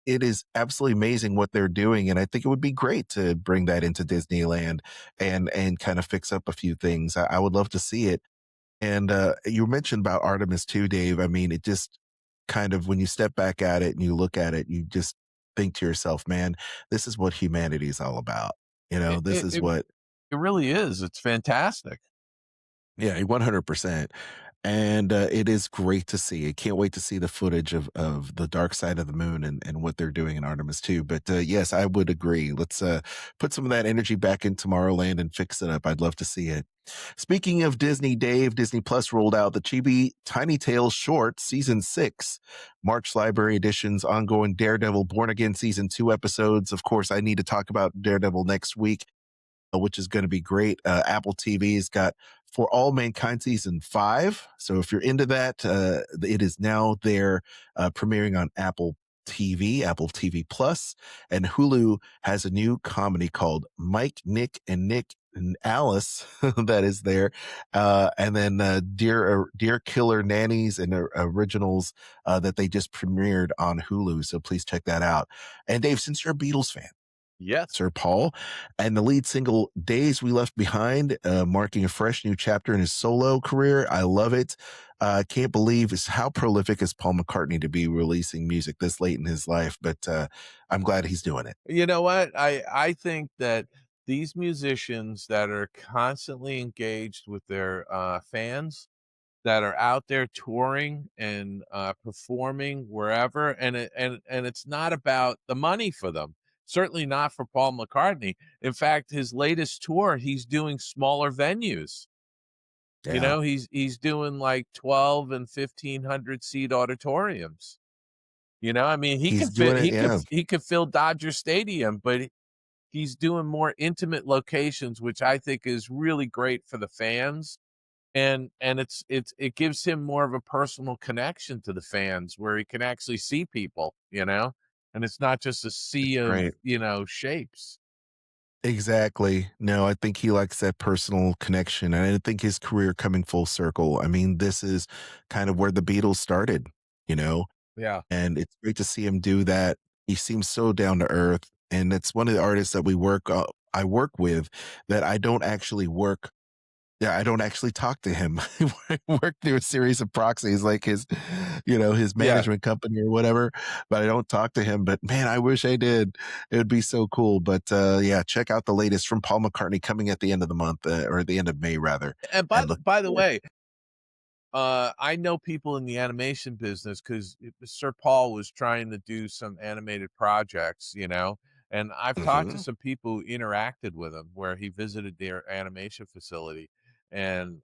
it is absolutely amazing what they're doing. And I think it would be great to bring that into Disneyland and kind of fix up a few things. I would love to see it. And you mentioned about Artemis 2, Dave. I mean, it just kind of, when you step back at it and you look at it, you just think to yourself, man, this is what humanity is all about. This is what it really is. It's fantastic. Yeah, 100%. And it is great to see. I can't wait to see the footage of the dark side of the moon and what they're doing in Artemis 2. But yes, I would agree. Let's put some of that energy back in Tomorrowland and fix it up. I'd love to see it. Speaking of Disney, Dave, Disney Plus rolled out the Chibi Tiny Tales Short Season 6, March Library Edition's ongoing Daredevil Born Again Season 2 episodes. Of course, I need to talk about Daredevil next week. which is going to be great. Apple TV's got For All Mankind season 5. So if you're into that, it is now there, premiering on Apple TV, Apple TV Plus, and Hulu has a new comedy called Mike, Nick, and Alice that is there, and then Dear Killer Nannies and originals that they just premiered on Hulu. So please check that out. And Dave, since you're a Beatles fan, yes, Sir Paul, and the lead single Days We Left Behind, marking a fresh new chapter in his solo career. I love it. Can't believe how prolific is Paul McCartney to be releasing music this late in his life, but I'm glad he's doing it. You know what? I think that these musicians that are constantly engaged with their fans, that are out there touring and performing wherever, and it's not about the money for them. Certainly not for Paul McCartney. In fact, his latest tour, he's doing smaller venues. Yeah. You know, he's doing like 12 and 1,500 seat auditoriums. You know, I mean, he could fill Dodger Stadium, but he's doing more intimate locations, which I think is really great for the fans. And it gives him more of a personal connection to the fans where he can actually see people, you know, and it's not just a sea of, you know, shapes. Exactly. No, I think he likes that personal connection. And I think his career coming full circle. I mean, this is kind of where the Beatles started, you know? Yeah. And it's great to see him do that. He seems so down to earth. And it's one of the artists that I work with that I don't actually work. Yeah, I don't actually talk to him. I work through a series of proxies like his management company or whatever, but I don't talk to him. But man, I wish I did. It would be so cool. But yeah, check out the latest from Paul McCartney coming at the end of the month, or at the end of May, rather. And by the way, I know people in the animation business because Sir Paul was trying to do some animated projects, you know, and I've talked to some people who interacted with him where he visited their animation facility. And,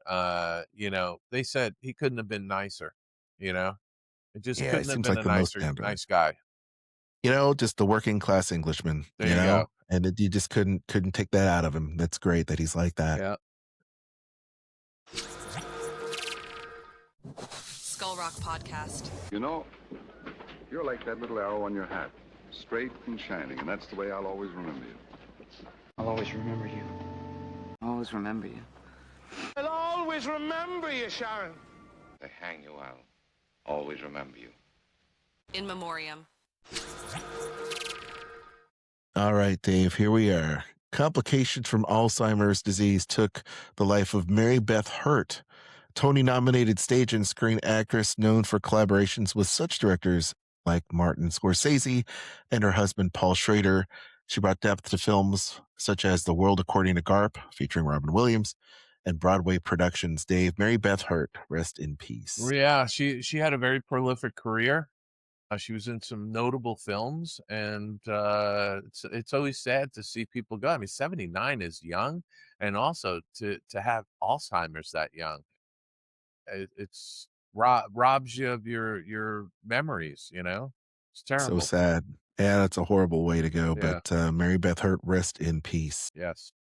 you know, they said he couldn't have been nicer, you know, it just couldn't have been a nice guy. You know, just the working class Englishman, There you go. And you just couldn't take that out of him. That's great that he's like that. Yeah. Skull Rock Podcast. You know, you're like that little arrow on your hat, straight and shining, and that's the way I'll always remember you. I'll always remember you. I'll always remember you. I'll always remember you, Sharon. They hang you, I'll always remember you. In memoriam. All right, Dave, here we are. Complications from Alzheimer's disease took the life of Mary Beth Hurt, Tony-nominated stage and screen actress known for collaborations with such directors like Martin Scorsese and her husband, Paul Schrader. She brought depth to films such as The World According to Garp, featuring Robin Williams, and Broadway productions. Dave, Mary Beth Hurt, rest in peace. Yeah, she had a very prolific career. She was in some notable films, and it's always sad to see people go. I mean, 79 is young, and also to have Alzheimer's that young, it's robs you of your memories. You know, it's terrible. So sad. Yeah, that's a horrible way to go. Yeah. But Mary Beth Hurt, rest in peace. Yes.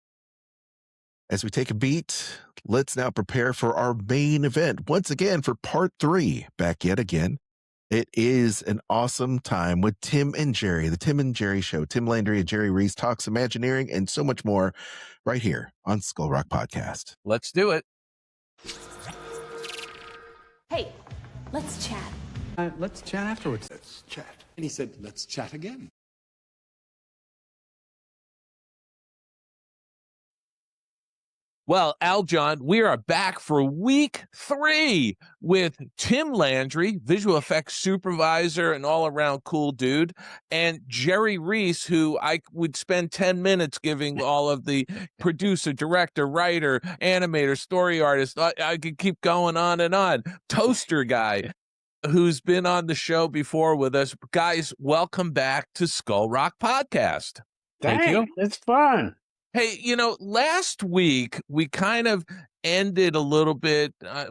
As we take a beat, let's now prepare for our main event. Once again, for part 3, back yet again. It is an awesome time with Tim and Jerry, the Tim and Jerry Show. Tim Landry and Jerry Reese talks Imagineering and so much more right here on Skull Rock Podcast. Let's do it. Hey, let's chat. Let's chat afterwards. Let's chat. And he said, let's chat again. Well, Aljon, we are back for week 3 with Tim Landry, visual effects supervisor and all-around cool dude, and Jerry Reese, who I would spend 10 minutes giving all of the producer, director, writer, animator, story artist. I could keep going on and on. Toaster guy, who's been on the show before with us. Guys, welcome back to Skull Rock Podcast. Thank you. It's fun. Hey, last week we kind of ended a little bit. I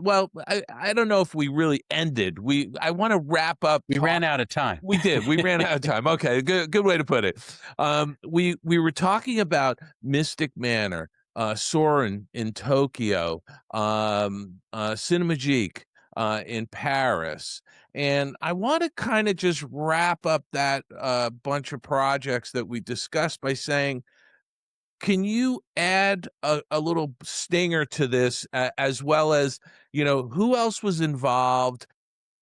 don't know if we really ended. I want to wrap up. We ran out of time. We did. We ran out of time. Okay, good way to put it. We were talking about Mystic Manor, Soarin' in Tokyo, Cinemagique in Paris. And I want to kind of just wrap up that bunch of projects that we discussed by saying, can you add a little stinger to this, as well as, who else was involved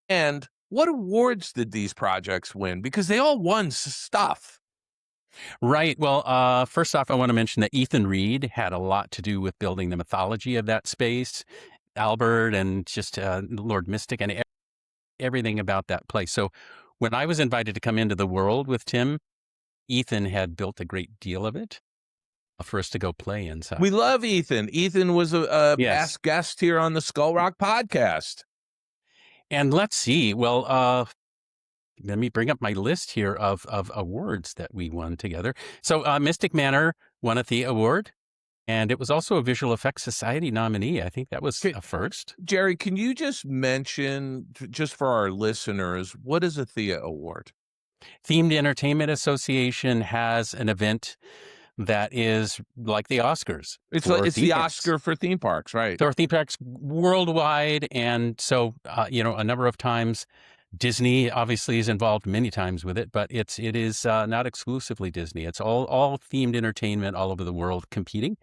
and what awards did these projects win? Because they all won stuff. Right. Well, first off, I want to mention that Ethan Reed had a lot to do with building the mythology of that space, Albert, and just Lord Mystic and everything about that place. So when I was invited to come into the world with Tim, Ethan had built a great deal of it for us to go play inside. We love Ethan. Ethan was a past guest here on the Skull Rock podcast. And let's see. Well, let me bring up my list here of awards that we won together. So Mystic Manor won a Thea Award, and it was also a Visual Effects Society nominee. I think that was a first. Jerry, can you just mention, just for our listeners, what is a Thea Award? Themed Entertainment Association has an event that is like the Oscars. It's the Oscar for theme parks, right? For theme parks worldwide. And so, a number of times Disney obviously is involved many times with it, but it is not exclusively Disney. It's all themed entertainment all over the world competing.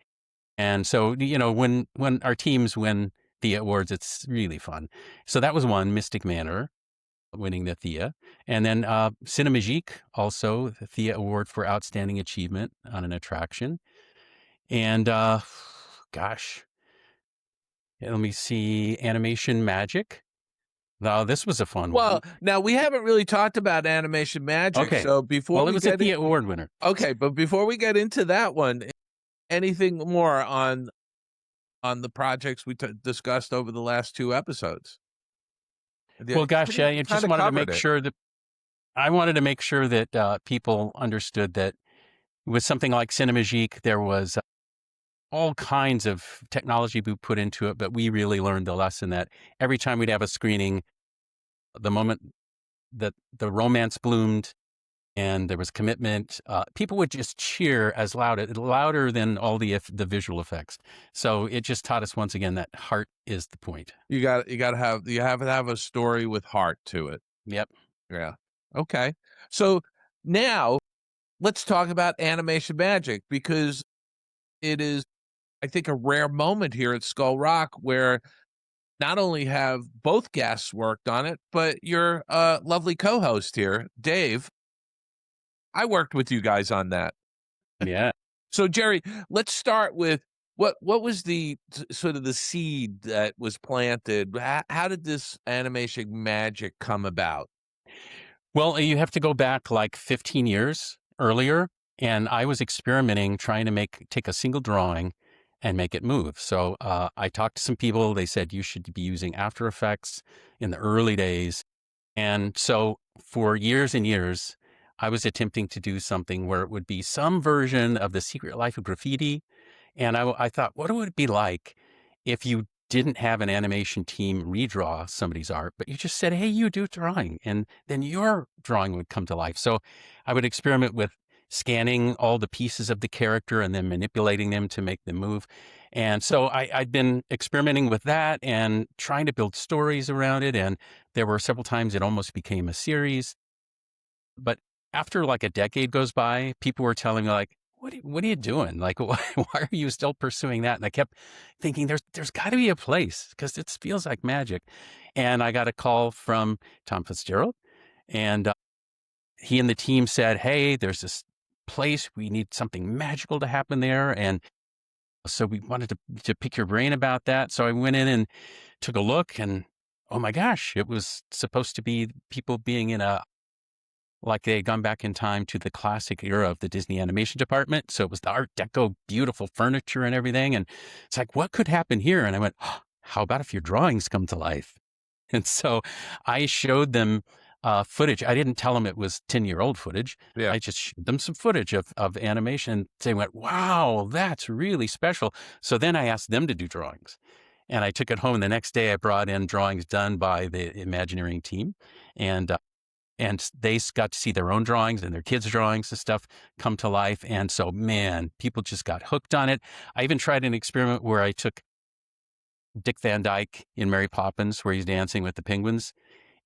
And so, when our teams win the awards, it's really fun. So that was one, Mystic Manor winning the Thea. And then Cinemagique, also the Thea Award for Outstanding Achievement on an Attraction. And let me see, Animation Magic. Now, this was a fun one. Well, now we haven't really talked about Animation Magic. Okay. So before it was a Thea Award winner. Okay, but before we get into that one, anything more on the projects we discussed over the last two episodes? Well, gosh, I just wanted to make sure that I wanted to make sure that people understood that with something like Cinemagique, there was all kinds of technology we put into it, but we really learned the lesson that every time we'd have a screening, the moment that the romance bloomed and there was commitment, people would just cheer as louder than all the visual effects. So it just taught us once again that heart is the point. You have to have a story with heart to it. Yep. Yeah. Okay. So now let's talk about Animation Magic, because it is, I think, a rare moment here at Skull Rock where not only have both guests worked on it, but your lovely co-host here, Dave. I worked with you guys on that. Yeah. So Jerry, let's start with what was the sort of the seed that was planted? How did this Animation Magic come about? Well, you have to go back like 15 years earlier, and I was experimenting, trying to take a single drawing and make it move. So I talked to some people. They said you should be using After Effects in the early days. And so for years and years, I was attempting to do something where it would be some version of The Secret Life of Graffiti. And I thought, what would it be like if you didn't have an animation team redraw somebody's art, but you just said, hey, you do drawing, and then your drawing would come to life. So I would experiment with scanning all the pieces of the character and then manipulating them to make them move. And so I'd been experimenting with that and trying to build stories around it. And there were several times it almost became a series. But after like a decade goes by, people were telling me like, what are you doing? Like, why are you still pursuing that? And I kept thinking there's got to be a place, because it feels like magic. And I got a call from Tom Fitzgerald, and he and the team said, hey, there's this place. We need something magical to happen there. And so we wanted to pick your brain about that. So I went in and took a look, and oh my gosh, it was supposed to be people being in like they had gone back in time to the classic era of the Disney animation department. So it was the Art Deco, beautiful furniture and everything. And it's like, what could happen here? And I went, how about if your drawings come to life? And so I showed them footage. I didn't tell them it was 10-year-old footage. Yeah. I just showed them some footage of animation. They went, wow, that's really special. So then I asked them to do drawings. And I took it home. The next day I brought in drawings done by the Imagineering team. And they got to see their own drawings and their kids' drawings and stuff come to life. And so, man, people just got hooked on it. I even tried an experiment where I took Dick Van Dyke in Mary Poppins, where he's dancing with the penguins.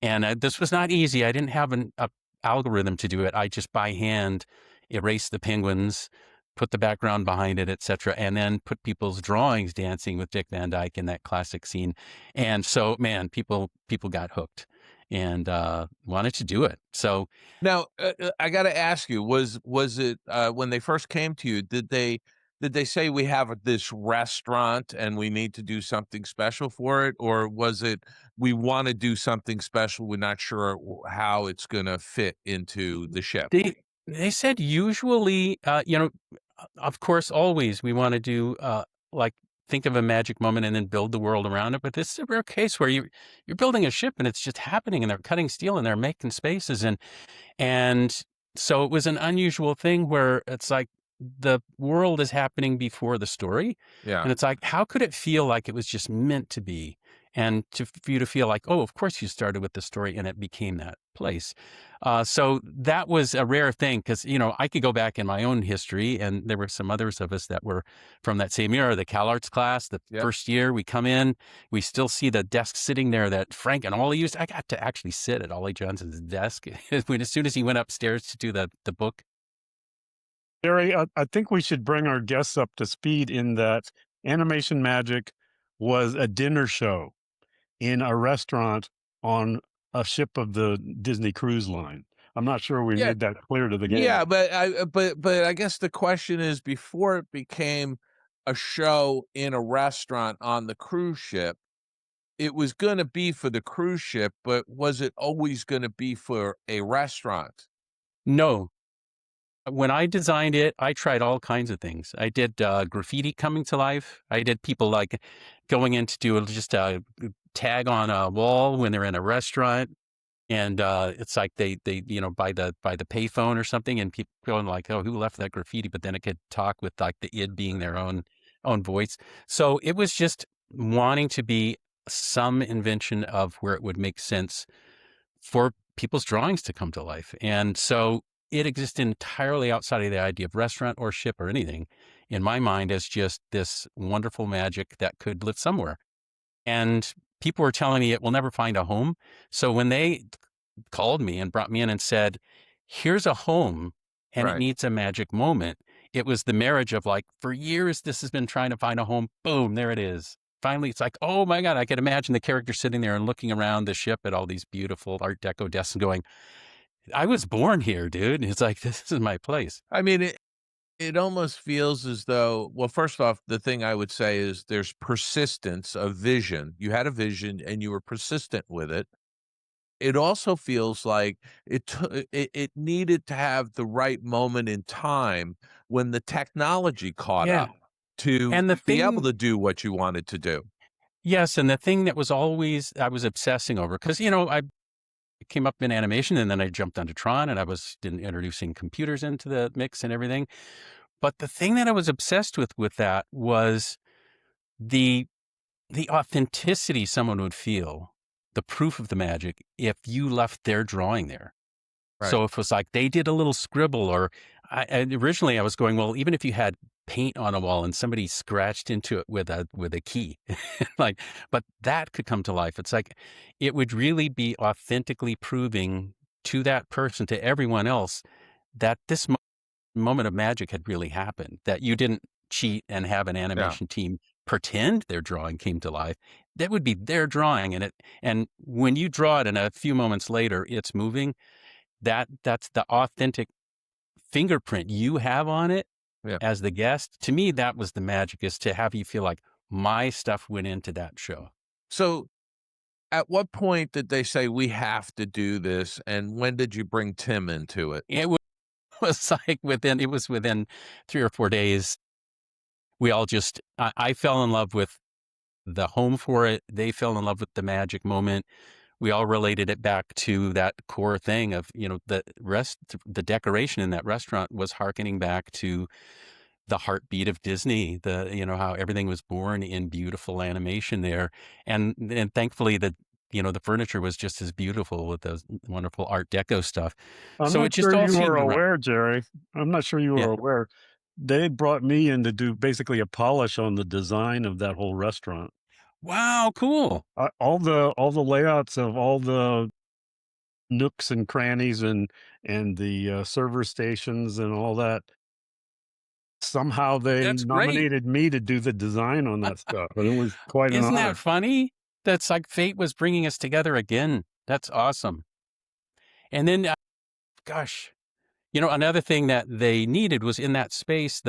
And this was not easy. I didn't have an algorithm to do it. I just by hand erased the penguins, put the background behind it, etc., and then put people's drawings dancing with Dick Van Dyke in that classic scene. And so, man, people got hooked and wanted to do it. So now I got to ask you: was it when they first came to you? Did they say we have this restaurant and we need to do something special for it, or was it we want to do something special? We're not sure how it's going to fit into the ship. They said usually, of course, always we want to do like think of a magic moment and then build the world around it. But this is a rare case where you're building a ship and it's just happening, and they're cutting steel and they're making spaces, and so it was an unusual thing where it's like the world is happening before the story. Yeah. And it's like, how could it feel like it was just meant to be? And for you to feel like, oh, of course you started with the story and it became that place. So that was a rare thing because, I could go back in my own history, and there were some others of us that were from that same era, the CalArts class, the first year we come in, we still see the desk sitting there that Frank and Ollie used. I got to actually sit at Ollie Johnson's desk as soon as he went upstairs to do the book. Jerry, I think we should bring our guests up to speed in that Animation Magic was a dinner show in a restaurant on a ship of the Disney Cruise Line. I'm not sure we made that clear to the game. Yeah, but I guess the question is, before it became a show in a restaurant on the cruise ship, it was going to be for the cruise ship, but was it always going to be for a restaurant? No. When I designed it, I tried all kinds of things. I did graffiti coming to life. I did people like going in to do just a tag on a wall when they're in a restaurant. And it's like they by the payphone or something, and people are like, oh, who left that graffiti? But then it could talk with like the id being their own voice. So it was just wanting to be some invention of where it would make sense for people's drawings to come to life. And so it exists entirely outside of the idea of restaurant or ship or anything, in my mind, as just this wonderful magic that could live somewhere. And people were telling me it will never find a home. So when they called me and brought me in and said, here's a home and it needs a magic moment, it was the marriage of like, for years, this has been trying to find a home. Boom, there it is. Finally, it's like, oh my God, I could imagine the character sitting there and looking around the ship at all these beautiful Art Deco desks and going, I was born here, dude. It's like, this is my place. I mean, it almost feels as though, well, first off, the thing I would say is there's persistence of vision. You had a vision and you were persistent with it. It also feels like it needed to have the right moment in time when the technology caught up to be able to do what you wanted to do. Yes, and the thing that was always, I was obsessing over, because, I came up in animation and then I jumped onto Tron and I was introducing computers into the mix and everything. But the thing that I was obsessed with that was the authenticity someone would feel, the proof of the magic, if you left their drawing there. Right. So if it was like they did a little scribble, or originally I was going, well, even if you had paint on a wall and somebody scratched into it with a key, like, but that could come to life. It's like, it would really be authentically proving to that person, to everyone else, that this moment of magic had really happened, that you didn't cheat and have an animation team pretend their drawing came to life. That would be their drawing, and when you draw it and a few moments later it's moving, that's the authentic fingerprint you have on it as the guest. To me, that was the magic, is to have you feel like my stuff went into that show. So at what point did they say we have to do this, and when did you bring Tim into it? It was like within 3 or 4 days. We all just, I fell in love with the home for it. They fell in love with the magic moment. we all related it back to that core thing of, the decoration in that restaurant was hearkening back to the heartbeat of Disney, how everything was born in beautiful animation there. And thankfully the furniture was just as beautiful with those wonderful Art Deco stuff. I'm So not it just sure all you seemed were right. aware, Jerry. I'm not sure you were Yeah. aware. They brought me in to do basically a polish on the design of that whole restaurant. Wow, cool. All the layouts of all the nooks and crannies and the server stations and all that. Somehow they That's great. nominated me to do the design on that stuff, and it was quite an Isn't honor. that funny? That's like fate was bringing us together again. That's awesome. And then, gosh, another thing that they needed was in that space,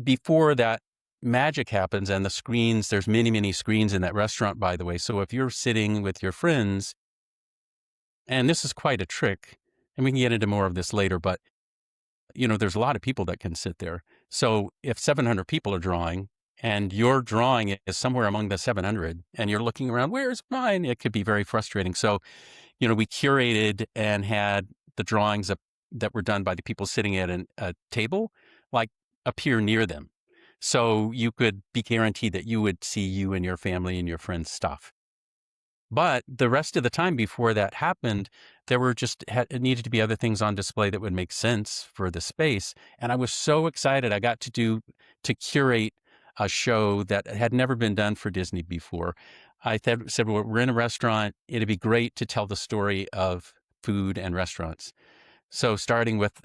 before that magic happens and the screens, there's many, many screens in that restaurant, by the way. So if you're sitting with your friends, and this is quite a trick, and we can get into more of this later, but there's a lot of people that can sit there. So if 700 people are drawing and your drawing is somewhere among the 700 and you're looking around, where's mine? It could be very frustrating. So, we curated and had the drawings that were done by the people sitting at a table, like appear near them. So you could be guaranteed that you would see you and your family and your friends' stuff. But the rest of the time before that happened, there were it needed to be other things on display that would make sense for the space. And I was so excited. I got to curate a show that had never been done for Disney before. I said, well, we're in a restaurant. It'd be great to tell the story of food and restaurants. So starting with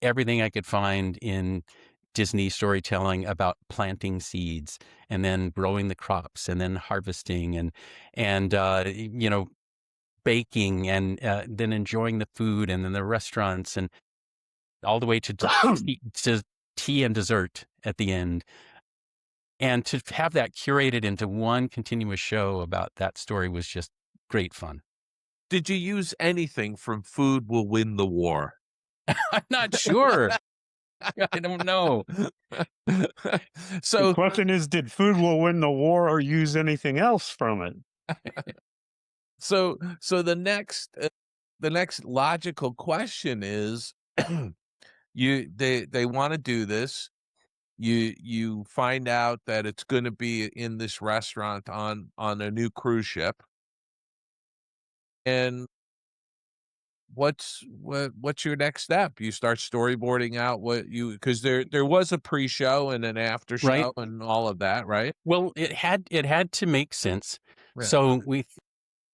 everything I could find in Disney storytelling about planting seeds and then growing the crops and then harvesting and baking and then enjoying the food and then the restaurants and all the way to tea and dessert at the end. And to have that curated into one continuous show about that story was just great fun. Did you use anything from Food Will Win the War? I'm not sure. I don't know. So the question is, did Food Will Win the War or use anything else from it? So the next logical question is, they want to do this. You find out that it's going to be in this restaurant on a new cruise ship, and what's your next step? You start storyboarding out because there was a pre-show and an after show, right, and all of that, right? Well, it had to make sense. Yeah. So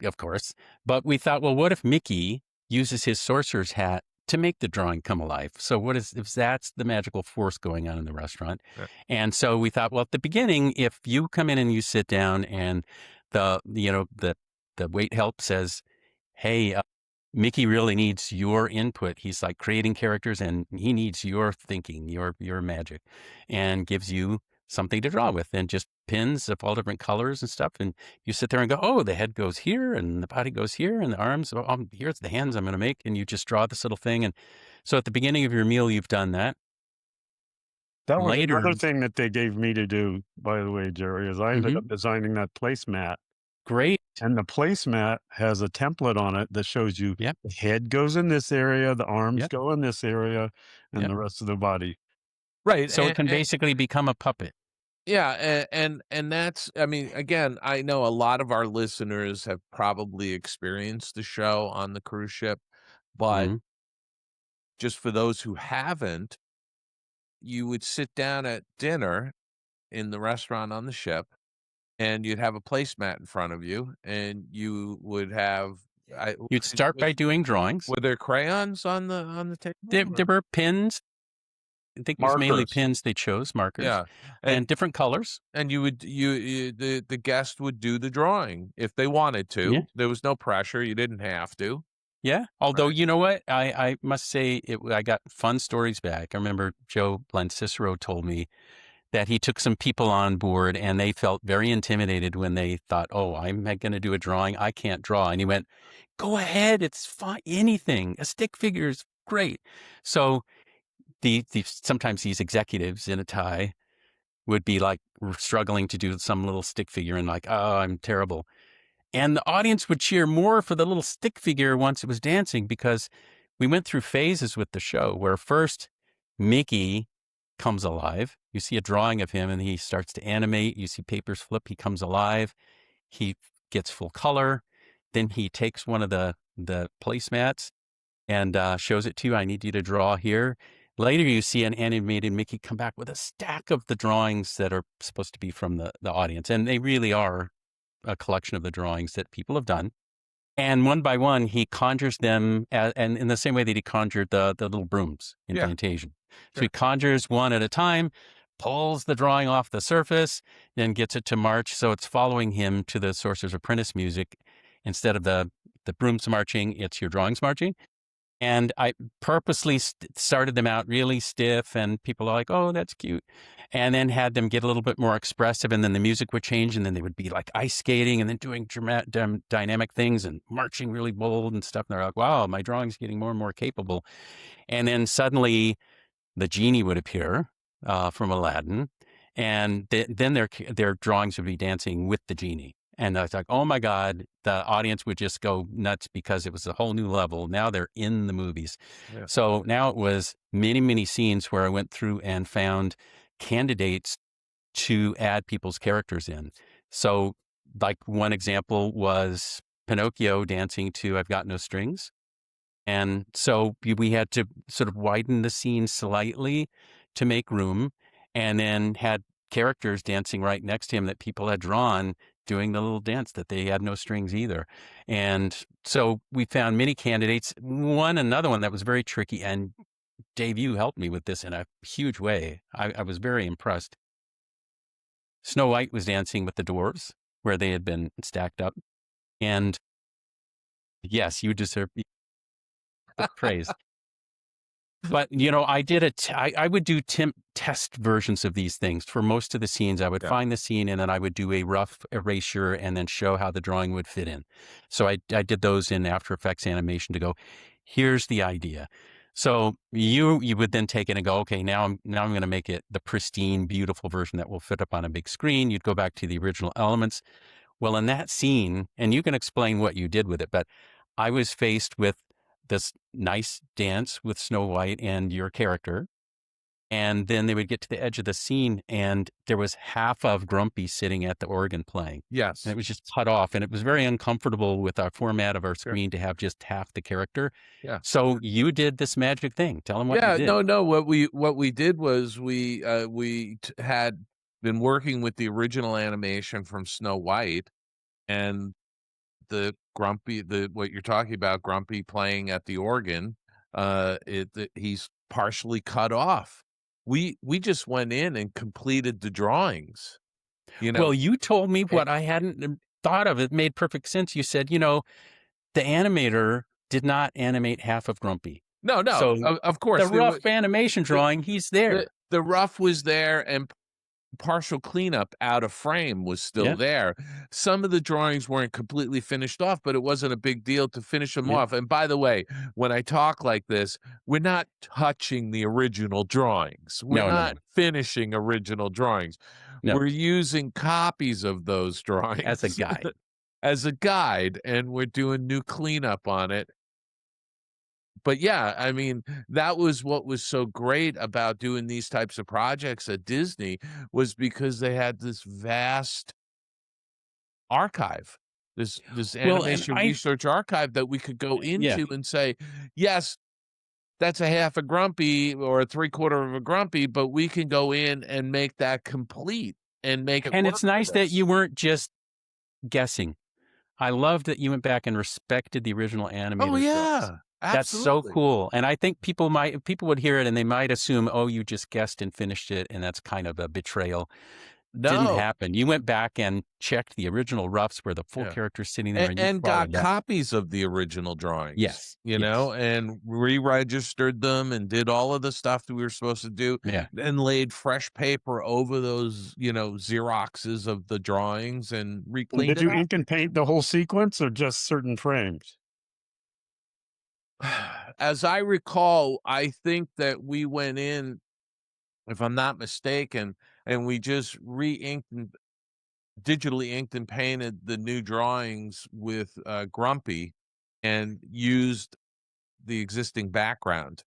of course, but we thought, well, what if Mickey uses his sorcerer's hat to make the drawing come alive? So what if that's the magical force going on in the restaurant? Yeah. And so we thought, well, at the beginning, if you come in and you sit down and the wait help says, hey, Mickey really needs your input. He's like creating characters and he needs your thinking, your magic, and gives you something to draw with and just pins of all different colors and stuff. And you sit there and go, oh, the head goes here and the body goes here and the arms, here's the hands I'm going to make. And you just draw this little thing. And so at the beginning of your meal, you've done that. That was another thing that they gave me to do, by the way, Jerry, is I ended up designing that placemat. Great. And the placemat has a template on it that shows you the head goes in this area, the arms go in this area, and the rest of the body. Right. So it can basically become a puppet. Yeah. And that's, I mean, again, I know a lot of our listeners have probably experienced the show on the cruise ship, but just for those who haven't, you would sit down at dinner in the restaurant on the ship, and you'd have a placemat in front of you, and you would have. You'd start by doing drawings. Were there crayons on the table? There were pins. I think it was mainly pins they chose, markers. Yeah, and different colors. And the guest would do the drawing if they wanted to. Yeah. There was no pressure. You didn't have to. Yeah. Although, you know what? I must say I got fun stories back. I remember Joe Cicero told me that he took some people on board and they felt very intimidated when they thought, oh, I'm going to do a drawing. I can't draw. And he went, go ahead. It's fine. Anything. A stick figure is great. So sometimes these executives in a tie would be like struggling to do some little stick figure and like, oh, I'm terrible. And the audience would cheer more for the little stick figure once it was dancing, because we went through phases with the show where first Mickey comes alive. You see a drawing of him and he starts to animate. You see papers flip. He comes alive. He gets full color. Then he takes one of the placemats and shows it to you. I need you to draw here. Later, you see an animated Mickey come back with a stack of the drawings that are supposed to be from the audience. And they really are a collection of the drawings that people have done. And one by one, he conjures them, and in the same way that he conjured the little brooms in Fantasia. So he conjures one at a time, pulls the drawing off the surface, then gets it to march. So it's following him to the Sorcerer's Apprentice music. Instead of the brooms marching, it's your drawings marching. And I purposely started them out really stiff, and people are like, oh, that's cute. And then had them get a little bit more expressive, and then the music would change, and then they would be like ice skating and then doing dynamic things and marching really bold and stuff. And they're like, wow, my drawing's getting more and more capable. And then suddenly the genie would appear from Aladdin, and then their drawings would be dancing with the genie. And I was like, oh my God, the audience would just go nuts because it was a whole new level. Now they're in the movies. Yeah. So now it was many, many scenes where I went through and found candidates to add people's characters in. So like one example was Pinocchio dancing to I've Got No Strings. And so we had to sort of widen the scene slightly to make room, and then had characters dancing right next to him that people had drawn doing the little dance that they had no strings either. And so we found many candidates. Another one that was very tricky, and Dave, you helped me with this in a huge way. I was very impressed. Snow White was dancing with the dwarves where they had been stacked up. And yes, you deserve praise. But, I would do test versions of these things. For most of the scenes, I would find the scene and then I would do a rough erasure and then show how the drawing would fit in. So I did those in After Effects animation to go, here's the idea. So you would then take it and go, okay, now I'm going to make it the pristine, beautiful version that will fit up on a big screen. You'd go back to the original elements. Well, in that scene, and you can explain what you did with it, but I was faced with this nice dance with Snow White and your character. And then they would get to the edge of the scene and there was half of Grumpy sitting at the organ playing. Yes. And it was just cut off. And it was very uncomfortable with our format of our screen to have just half the character. Yeah. So you did this magic thing. Tell them what you did. No. What we did was we had been working with the original animation from Snow White, and the Grumpy, what you're talking about, Grumpy playing at the organ, he's partially cut off. We just went in and completed the drawings. Well, you told me what I hadn't thought of. It made perfect sense. You said, the animator did not animate half of Grumpy. No. So of course, the rough animation drawing, he's there. The rough was there, and partial cleanup out of frame was still there. Some of the drawings weren't completely finished off, but it wasn't a big deal to finish them off. And by the way, when I talk like this, we're not touching the original drawings. We're not finishing original drawings. No. We're using copies of those drawings as a guide. As a guide, and we're doing new cleanup on it. But yeah, I mean, that was what was so great about doing these types of projects at Disney, was because they had this vast archive, this animation research archive that we could go into and say, yes, that's a half a Grumpy or a 3/4 of a Grumpy, but we can go in and make that complete and make it. And it's nice that you weren't just guessing. I love that you went back and respected the original animator. Oh yeah. Books. That's so cool. And I think people would hear it and they might assume, oh, you just guessed and finished it, and that's kind of a betrayal. No. Didn't happen. You went back and checked the original roughs where the full character's sitting there. And got copies of the original drawings. Yes. And re-registered them and did all of the stuff that we were supposed to do. Yeah. And laid fresh paper over those, Xeroxes of the drawings and recleaned it. Did you ink and paint the whole sequence or just certain frames? As I recall, I think that we went in, if I'm not mistaken, and we just re-inked digitally inked and painted the new drawings with Grumpy and used the existing background,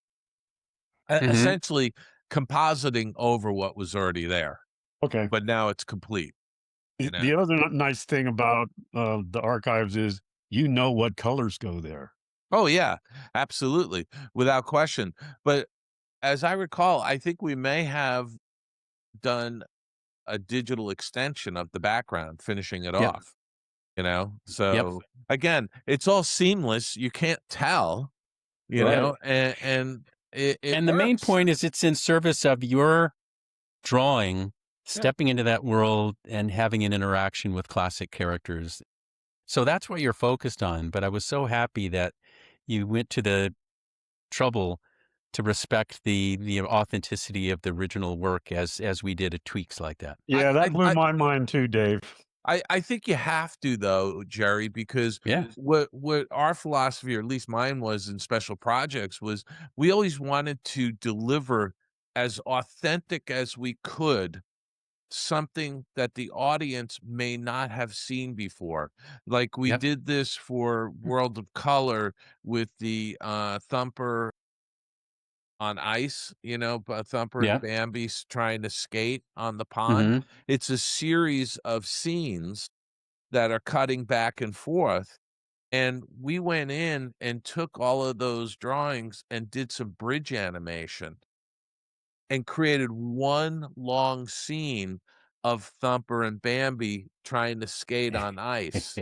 essentially compositing over what was already there. Okay. But now it's complete. The other nice thing about the archives is you know what colors go there. Oh, yeah, absolutely. Without question. But as I recall, I think we may have done a digital extension of the background, finishing it off, So again, it's all seamless. You can't tell, and the main point is it's in service of your drawing, stepping into that world and having an interaction with classic characters. So that's what you're focused on. But I was so happy that you went to the trouble to respect the authenticity of the original work as we did at tweaks like that. Yeah, that blew my mind too, Dave. I think you have to, though, Jerry, because what our philosophy, or at least mine was in special projects, was we always wanted to deliver as authentic as we could something that the audience may not have seen before. Like we did this for World of Color with the Thumper on ice, Thumper and Bambi's trying to skate on the pond. It's a series of scenes that are cutting back and forth. And we went in and took all of those drawings and did some bridge animation and created one long scene of Thumper and Bambi trying to skate on ice.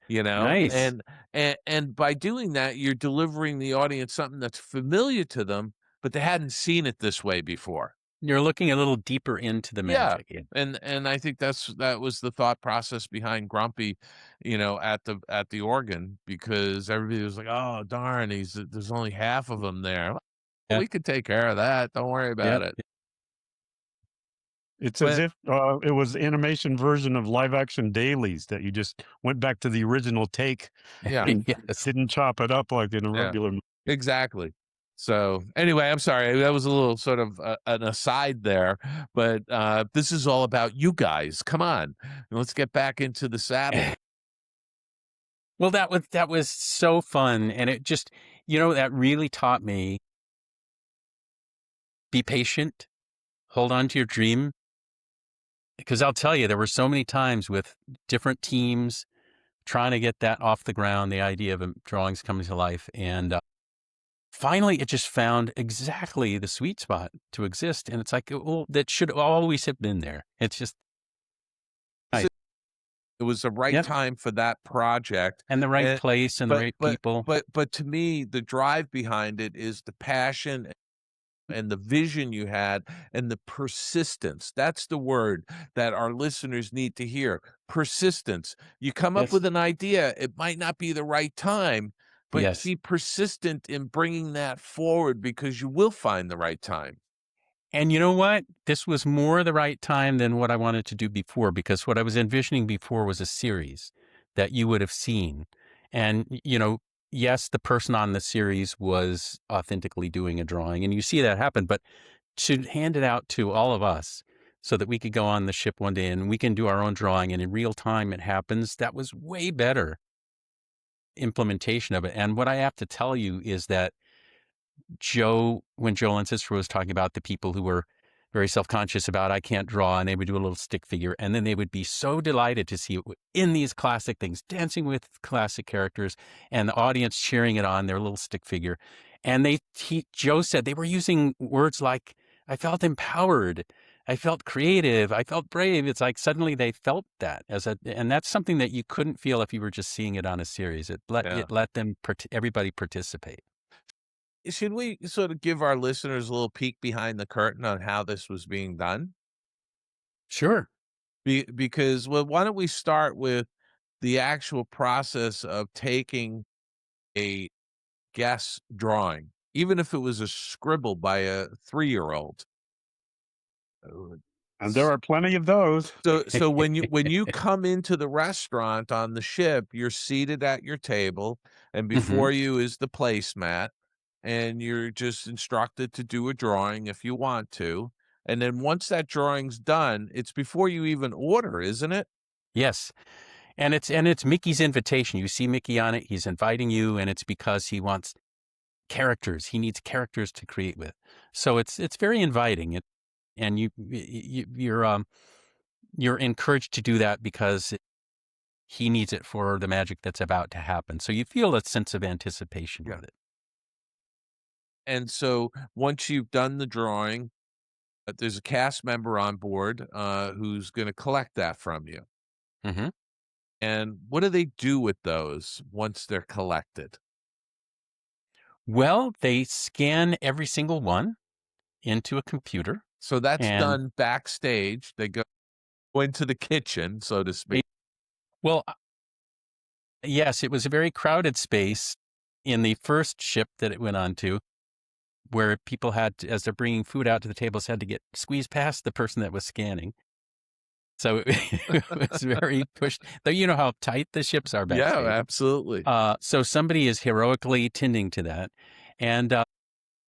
Nice. And by doing that, you're delivering the audience something that's familiar to them, but they hadn't seen it this way before. You're looking a little deeper into the magic. Yeah. And I think that was the thought process behind Grumpy, at the organ, because everybody was like, "Oh, darn, there's only half of them there." Well, we could take care of that. Don't worry about it. It's as if it was the animation version of live action dailies that you just went back to the original take. And didn't chop it up like in a regular movie. Exactly. So anyway, I'm sorry. That was a little sort of an aside there, but this is all about you guys. Come on, let's get back into the saddle. Well, that was so fun, and it just that really taught me, be patient, hold on to your dream, because I'll tell you, there were so many times with different teams trying to get that off the ground, the idea of drawings coming to life, and finally, it just found exactly the sweet spot to exist. And it's like, well, that should always have been there. It's just, it was the right time for that project. And the right place and the right people. But to me, the drive behind it is the passion and the vision you had and the persistence. That's the word that our listeners need to hear. Persistence. You come up with an idea. It might not be the right time, but be persistent in bringing that forward, because you will find the right time. And you know what? This was more the right time than what I wanted to do before, because what I was envisioning before was a series that you would have seen. And, yes, the person on the series was authentically doing a drawing, and you see that happen, but to hand it out to all of us so that we could go on the ship one day and we can do our own drawing, and in real time it happens, that was way better implementation of it. And what I have to tell you is that when Joel and Sister was talking about the people who were very self-conscious about, I can't draw, and they would do a little stick figure, and then they would be so delighted to see it in these classic things, dancing with classic characters, and the audience cheering it on their little stick figure. And Joe said they were using words like, I felt empowered, I felt creative, I felt brave. It's like suddenly they felt that and that's something that you couldn't feel if you were just seeing it on a series. It let everybody participate. Should we sort of give our listeners a little peek behind the curtain on how this was being done? Sure. Because, why don't we start with the actual process of taking a guest drawing, even if it was a scribble by a 3-year-old. And there are plenty of those. So when you come into the restaurant on the ship, you're seated at your table, and before you is the placemat, and you're just instructed to do a drawing if you want to. And then once that drawing's done, it's before you even order, isn't it? Yes. And it's Mickey's invitation. You see Mickey on it. He's inviting you, and it's because he wants characters. He needs characters to create with. So it's very inviting. And you're encouraged to do that because he needs it for the magic that's about to happen. So you feel a sense of anticipation with it. And so once you've done the drawing, there's a cast member on board who's going to collect that from you. Mm-hmm. And what do they do with those once they're collected? Well, they scan every single one into a computer. So that's done backstage. They go into the kitchen, so to speak. Well, yes, it was a very crowded space in the first ship that it went on to, where people had to, as they're bringing food out to the tables, had to get squeezed past the person that was scanning. So it was very pushed. Though you know how tight the ships are backstage. Yeah, absolutely. So somebody is heroically tending to that. And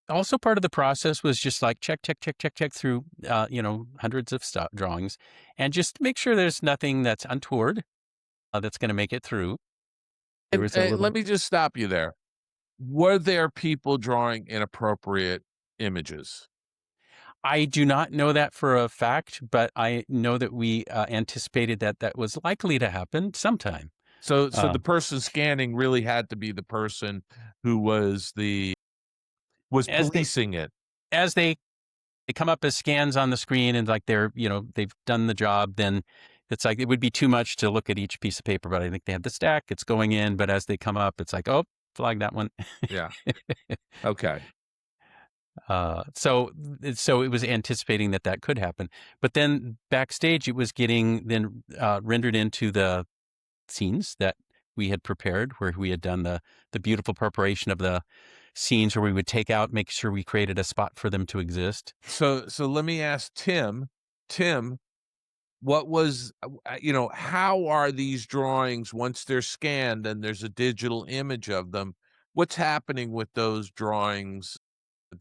also part of the process was just like check through, hundreds of drawings and just make sure there's nothing that's untoward that's going to make it through. Let me just stop you there. Were there people drawing inappropriate images? I do not know that for a fact, but I know that we anticipated that was likely to happen sometime. So the person scanning really had to be the person who was policing it. As they come up as scans on the screen and like they've done the job, then it's like it would be too much to look at each piece of paper. But I think they have the stack; it's going in. But as they come up, it's like, oh, flag that one. Yeah. Okay. So it was anticipating that could happen, but then backstage it was getting then rendered into the scenes that we had prepared, where we had done the beautiful preparation of the scenes where we would take out, make sure we created a spot for them to exist. So let me ask Tim, what was, how are these drawings once they're scanned and there's a digital image of them? What's happening with those drawings?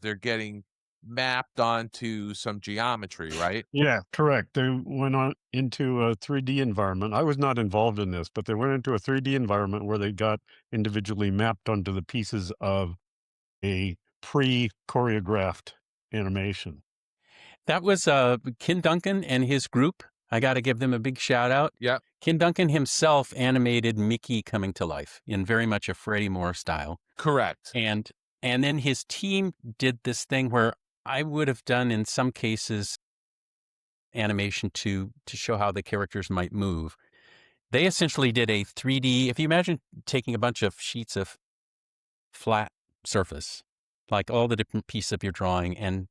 They're getting mapped onto some geometry, right? Yeah, correct. They went on into a 3D environment. I was not involved in this, but they went into a 3D environment where they got individually mapped onto the pieces of a pre-choreographed animation. That was Ken Duncan and his group. I got to give them a big shout out. Yeah. Ken Duncan himself animated Mickey coming to life in very much a Freddie Moore style. Correct. And then his team did this thing where I would have done in some cases animation to show how the characters might move. They essentially did a 3D, if you imagine taking a bunch of sheets of flat surface, like all the different pieces of your drawing, and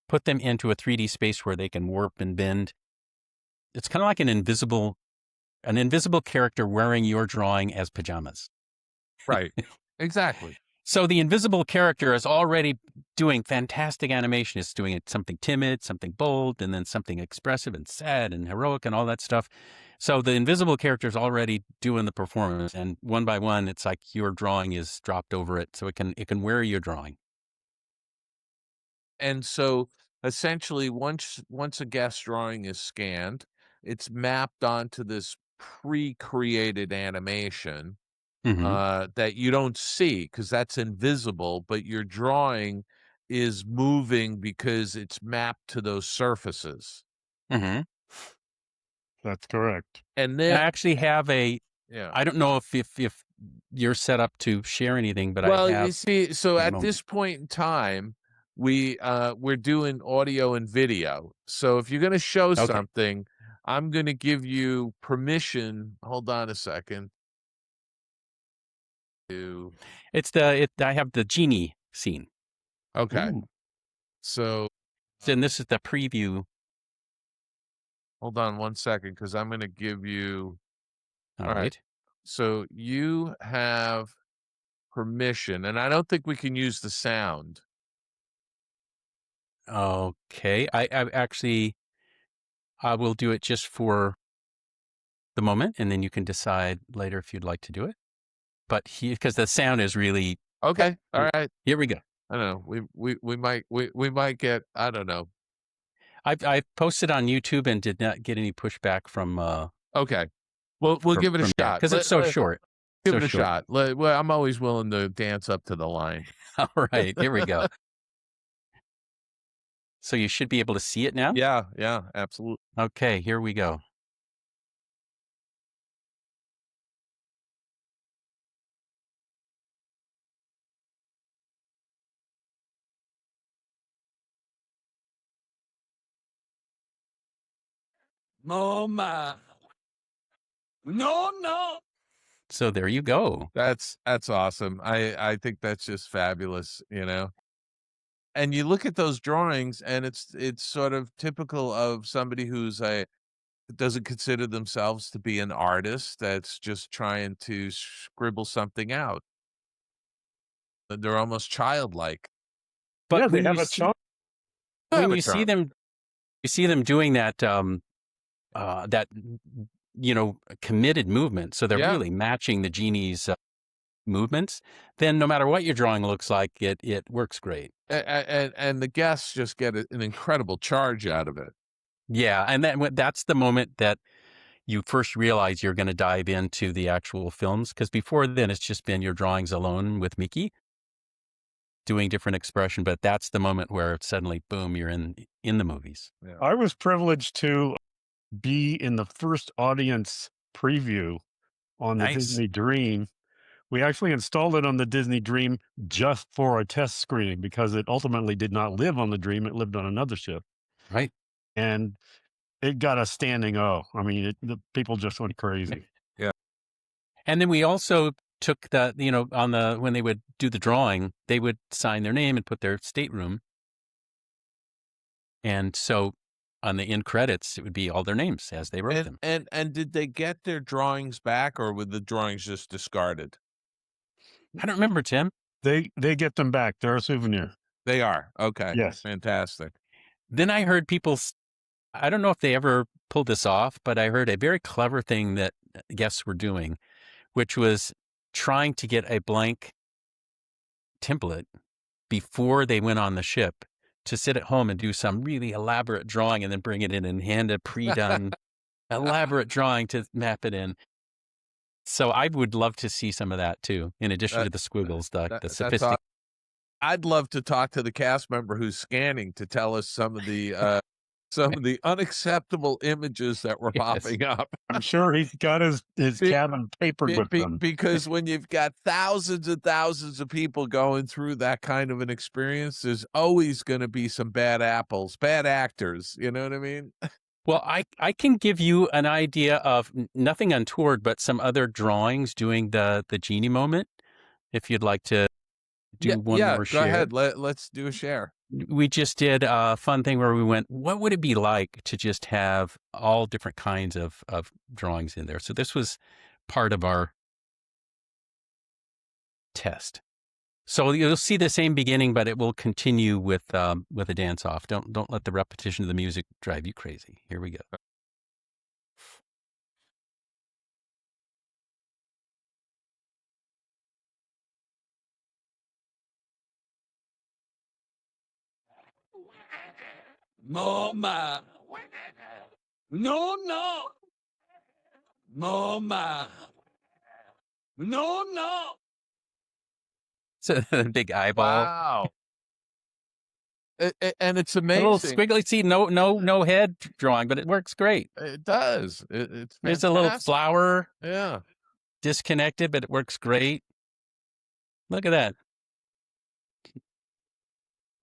put them into a 3D space where they can warp and bend. It's kind of like an invisible character wearing your drawing as pajamas. Right. Exactly. So the invisible character is already doing fantastic animation. It's doing something timid, something bold, and then something expressive and sad and heroic and all that stuff. So the invisible character is already doing the performance, and one by one, it's like your drawing is dropped over it, so it can wear your drawing. And so essentially, once a guest drawing is scanned, it's mapped onto this pre-created animation. Mm-hmm. That you don't see because that's invisible, but your drawing is moving because it's mapped to those surfaces. Mm-hmm. That's correct. And then I actually have I don't know if you're set up to share anything, but I have. You see, so at this point in time, we're doing audio and video. So if you're going to show something, I'm going to give you permission. Hold on a second. I have the genie scene. Okay. Ooh. So then this is the preview. Hold on one second, because I'm going to give you. All right. So you have permission, and I don't think we can use the sound. Okay. I will do it just for the moment, and then you can decide later if you'd like to do it. But because the sound is really okay. All right. Here we go. I don't know. We might get. I don't know. I posted on YouTube and did not get any pushback from. Okay. We'll give it a shot because it's so short. Give So it a short. shot. Well, I'm always willing to dance up to the line. All right, here we go. So you should be able to see it now? Yeah, absolutely. Okay, here we go. Mama. No. So there you go. That's awesome. I think that's just fabulous, you know. And you look at those drawings, and it's sort of typical of somebody who's doesn't consider themselves to be an artist, that's just trying to scribble something out. They're almost childlike. But yeah, they when have you a see, charm. when you see them, doing that that committed movement, so they're really matching the genie's movements. Then no matter what your drawing looks like, it works great. And the guests just get an incredible charge out of it. Yeah, and that's the moment that you first realize you're going to dive into the actual films, because before then it's just been your drawings alone with Mickey doing different expression, but that's the moment where suddenly, boom, you're in the movies. Yeah. I was privileged to be in the first audience preview on the Disney Dream. We actually installed it on the Disney Dream just for a test screening because it ultimately did not live on the Dream. It lived on another ship. Right. And it got a standing O. I mean, the people just went crazy. Yeah. And then we also took when they would do the drawing, they would sign their name and put their stateroom. And so on the end credits, it would be all their names as they wrote them. And did they get their drawings back, or were the drawings just discarded? I don't remember, Tim. They get them back. They're a souvenir. They are. Okay. Yes. Fantastic. Then I heard people, I don't know if they ever pulled this off, but I heard a very clever thing that guests were doing, which was trying to get a blank template before they went on the ship to sit at home and do some really elaborate drawing and then bring it in and hand a pre-done elaborate drawing to map it in. So I would love to see some of that too, in addition to the squiggles, the sophisticated. I'd love to talk to the cast member who's scanning to tell us some of the unacceptable images that were popping up. I'm sure he's got his cabin papered with them. Because when you've got thousands and thousands of people going through that kind of an experience, there's always going to be some bad apples, bad actors. You know what I mean? Well, I can give you an idea of nothing untoward, but some other drawings doing the genie moment, if you'd like to do one more share. Go ahead. Let's do a share. We just did a fun thing where we went, what would it be like to just have all different kinds of drawings in there? So this was part of our test. So you'll see the same beginning, but it will continue with a dance off. Don't let the repetition of the music drive you crazy. Here we go. Mama. No. Mama. No. So the big eyeball. Wow. And it's amazing. A little squiggly. See, no head drawing, but it works great. It does. It's fantastic. There's a little flower. Yeah. Disconnected, but it works great. Look at that.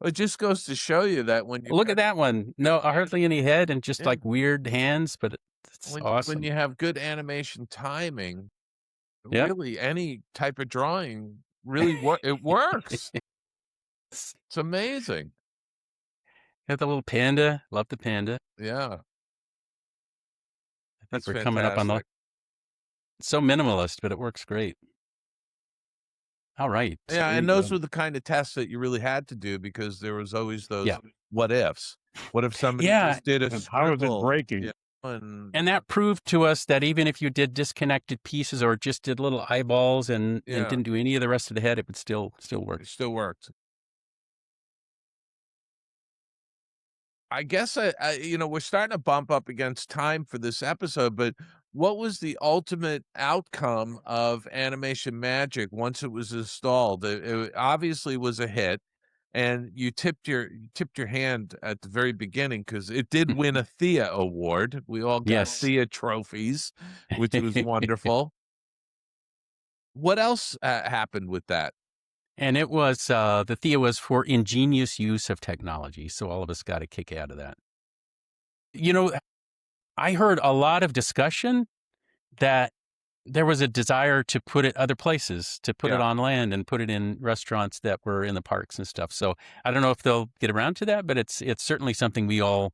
It just goes to show you that when you look at that one. No, hardly any head and just like weird hands, but it's awesome. When you have good animation timing, really any type of drawing really it works. It's amazing. Got the little panda. Love the panda. Yeah. I think we're coming up on the. It's so minimalist, but it works great. All right. Yeah, and those were the kind of tests that you really had to do because there was always those what ifs. What if somebody just did a how is it breaking? You know, and that proved to us that even if you did disconnected pieces or just did little eyeballs and didn't do any of the rest of the head, it would still work. It still worked. I guess we're starting to bump up against time for this episode, but what was the ultimate outcome of Animation Magic once it was installed? It obviously was a hit, and you tipped your hand at the very beginning because it did win a Thea Award. We all got Yes. Thea trophies, which was wonderful. What else happened with that? And it was, the Thea was for ingenious use of technology. So all of us got a kick out of that. You know, I heard a lot of discussion that there was a desire to put it other places, to put it on land and put it in restaurants that were in the parks and stuff. So I don't know if they'll get around to that, but it's certainly something we all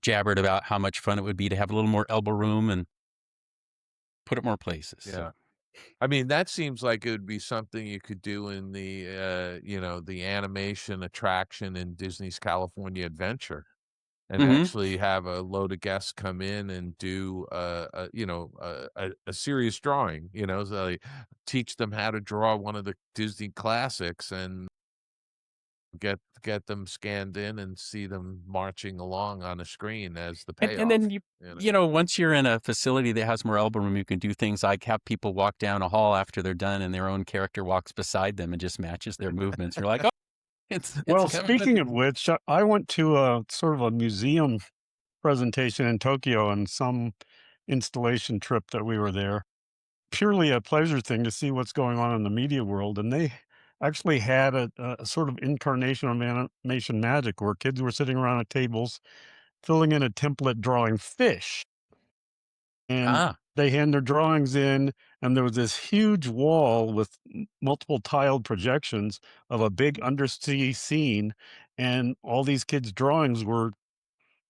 jabbered about, how much fun it would be to have a little more elbow room and put it more places. Yeah. So. I mean, that seems like it would be something you could do in the, the animation attraction in Disney's California Adventure, and actually have a load of guests come in and do, a serious drawing. So like, teach them how to draw one of the Disney classics and get them scanned in and see them marching along on a screen as the payoff. And then once you're in a facility that has more elbow room, you can do things like have people walk down a hall after they're done, and their own character walks beside them and just matches their movements. You're like, oh, it's well. Speaking of which, I went to a sort of a museum presentation in Tokyo and some installation trip that we were there. Purely a pleasure thing to see what's going on in the media world, and they actually had a sort of incarnation of animation magic where kids were sitting around at tables filling in a template drawing fish. And they hand their drawings in, and there was this huge wall with multiple tiled projections of a big undersea scene, and all these kids' drawings were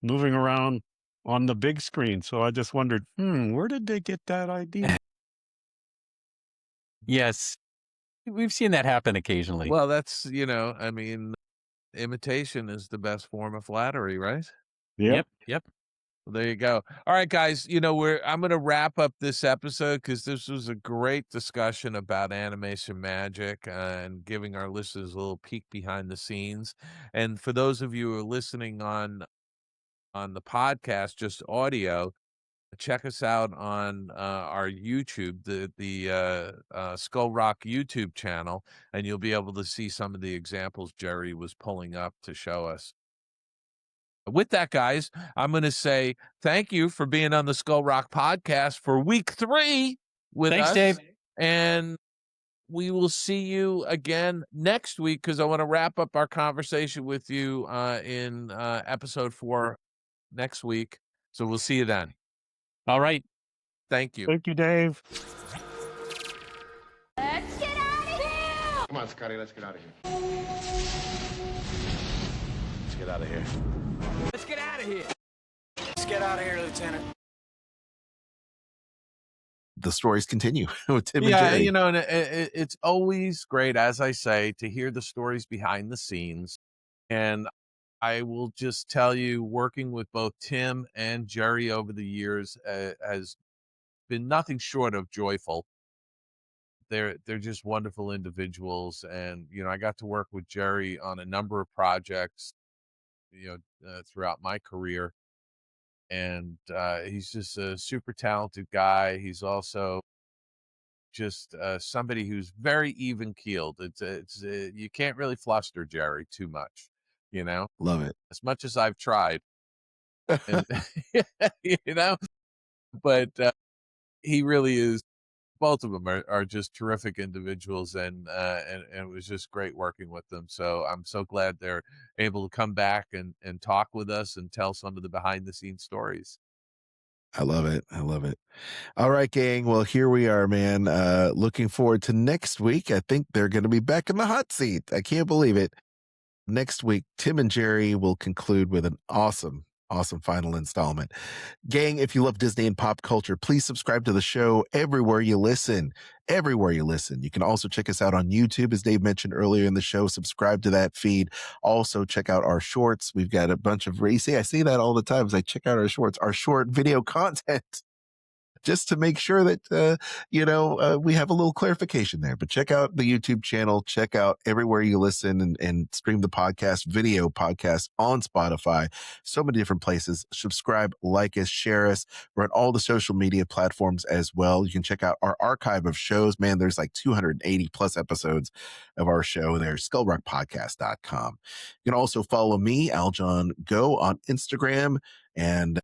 moving around on the big screen. So I just wondered, where did they get that idea? Yes. We've seen that happen occasionally. Well, that's, I mean, imitation is the best form of flattery, right? Yep. Well, there you go. All right, guys, I'm going to wrap up this episode because this was a great discussion about animation magic and giving our listeners a little peek behind the scenes. And for those of you who are listening on the podcast, just audio, check us out on our YouTube, the Skull Rock YouTube channel, and you'll be able to see some of the examples Jerry was pulling up to show us. With that, guys, I'm going to say thank you for being on the Skull Rock podcast for week 3 with us. Thanks, Dave. And we will see you again next week because I want to wrap up our conversation with you in episode 4 next week. So we'll see you then. All right. Thank you. Thank you, Dave. Let's get out of here! Come on, Scotty, let's get out of here. Let's get out of here. Let's get out of here. Let's get out of here, Lieutenant. The stories continue with Tim and Jerry. And it's always great, as I say, to hear the stories behind the scenes. And I will just tell you, working with both Tim and Jerry over the years has been nothing short of joyful. They're just wonderful individuals, and I got to work with Jerry on a number of projects, throughout my career, and he's just a super talented guy. He's also just somebody who's very even keeled. It's you can't really fluster Jerry too much. Love it. As much as I've tried, and, but he really is. Both of them are just terrific individuals, and it was just great working with them. So I'm so glad they're able to come back and talk with us and tell some of the behind the scenes stories. I love it. I love it. All right, gang. Well, here we are, man. Looking forward to next week. I think they're going to be back in the hot seat. I can't believe it. Next week, Tim and Jerry will conclude with an awesome final installment. Gang, if you love Disney and pop culture, please subscribe to the show everywhere you listen. You can also check us out on YouTube, as Dave mentioned earlier in the show. Subscribe to that feed. Also, check out our shorts. We've got a bunch of Reese. I see that all the time as I check out our shorts, our short video content. just to make sure that, we have a little clarification there. But check out the YouTube channel. Check out everywhere you listen and stream the podcast, video podcast on Spotify. So many different places. Subscribe, like us, share us. We're on all the social media platforms as well. You can check out our archive of shows. Man, there's like 280 plus episodes of our show there. skullrockpodcast.com. You can also follow me, Aljon Go, on Instagram, and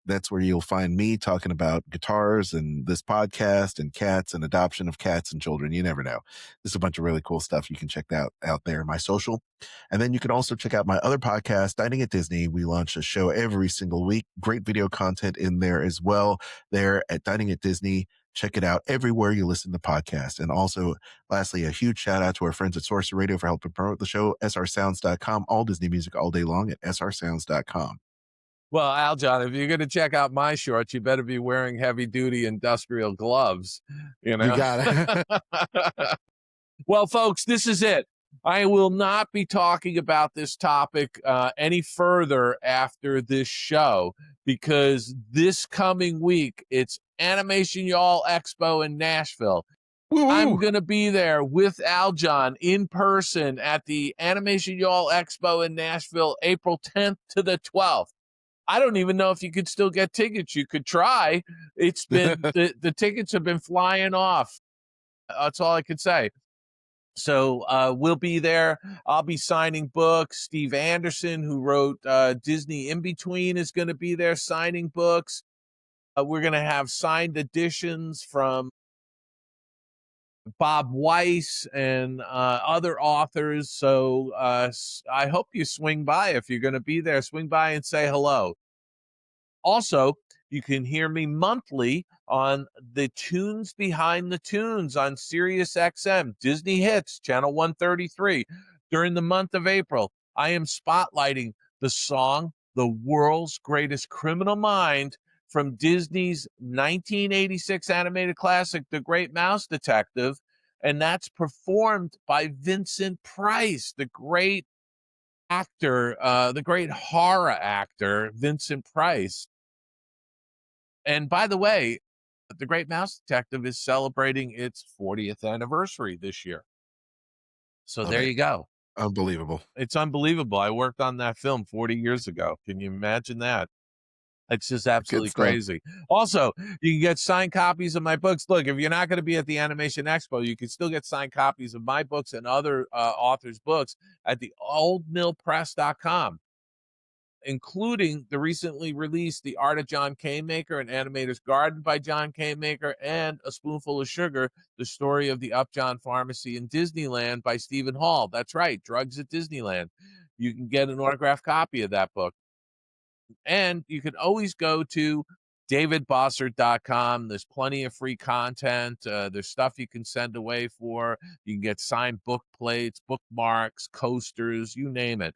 that's where you'll find me talking about guitars and this podcast and cats and adoption of cats and children. You never know. There's a bunch of really cool stuff you can check out there in my social. And then you can also check out my other podcast, Dining at Disney. We launch a show every single week. Great video content in there as well. There at Dining at Disney. Check it out everywhere you listen to podcasts. And also, lastly, a huge shout out to our friends at Source Radio for helping promote the show, srsounds.com. All Disney music all day long at srsounds.com. Well, Aljon, if you're going to check out my shorts, you better be wearing heavy-duty industrial gloves. You got it. Well, folks, this is it. I will not be talking about this topic any further after this show, because this coming week, it's Animation Y'all Expo in Nashville. Woo-hoo. I'm going to be there with Aljon in person at the Animation Y'all Expo in Nashville, April 10th to the 12th. I don't even know if you could still get tickets. You could try. It's been the tickets have been flying off. That's all I could say. So we'll be there. I'll be signing books. Steve Anderson, who wrote Disney In Between, is going to be there signing books. We're going to have signed editions from Bob Weiss and other authors. So I hope you swing by. If you're going to be there, swing by and say hello. Also, you can hear me monthly on the Tunes Behind the Tunes on Sirius XM, Disney Hits, Channel 133. During the month of April, I am spotlighting the song, The World's Greatest Criminal Mind, from Disney's 1986 animated classic, The Great Mouse Detective, and that's performed by Vincent Price, the great actor, the great horror actor, Vincent Price. And by the way, The Great Mouse Detective is celebrating its 40th anniversary this year. So there you go. Unbelievable. It's unbelievable. I worked on that film 40 years ago. Can you imagine that? It's just absolutely crazy. Also, you can get signed copies of my books. Look, if you're not going to be at the Animation Expo, you can still get signed copies of my books and other authors' books at the oldmillpress.com, including the recently released The Art of John Canemaker and Animator's Garden by John Canemaker, and A Spoonful of Sugar, the story of the Upjohn Pharmacy in Disneyland by Stephen Hall. That's right, Drugs at Disneyland. You can get an autographed copy of that book. And you can always go to davidbossert.com. There's plenty of free content. There's stuff you can send away for. You can get signed book plates, bookmarks, coasters, you name it.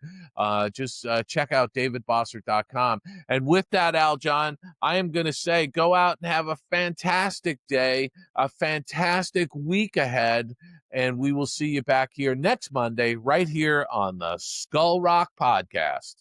Just check out davidbossert.com. And with that, Aljon, I am going to say go out and have a fantastic day, a fantastic week ahead, and we will see you back here next Monday right here on the Skull Rock Podcast.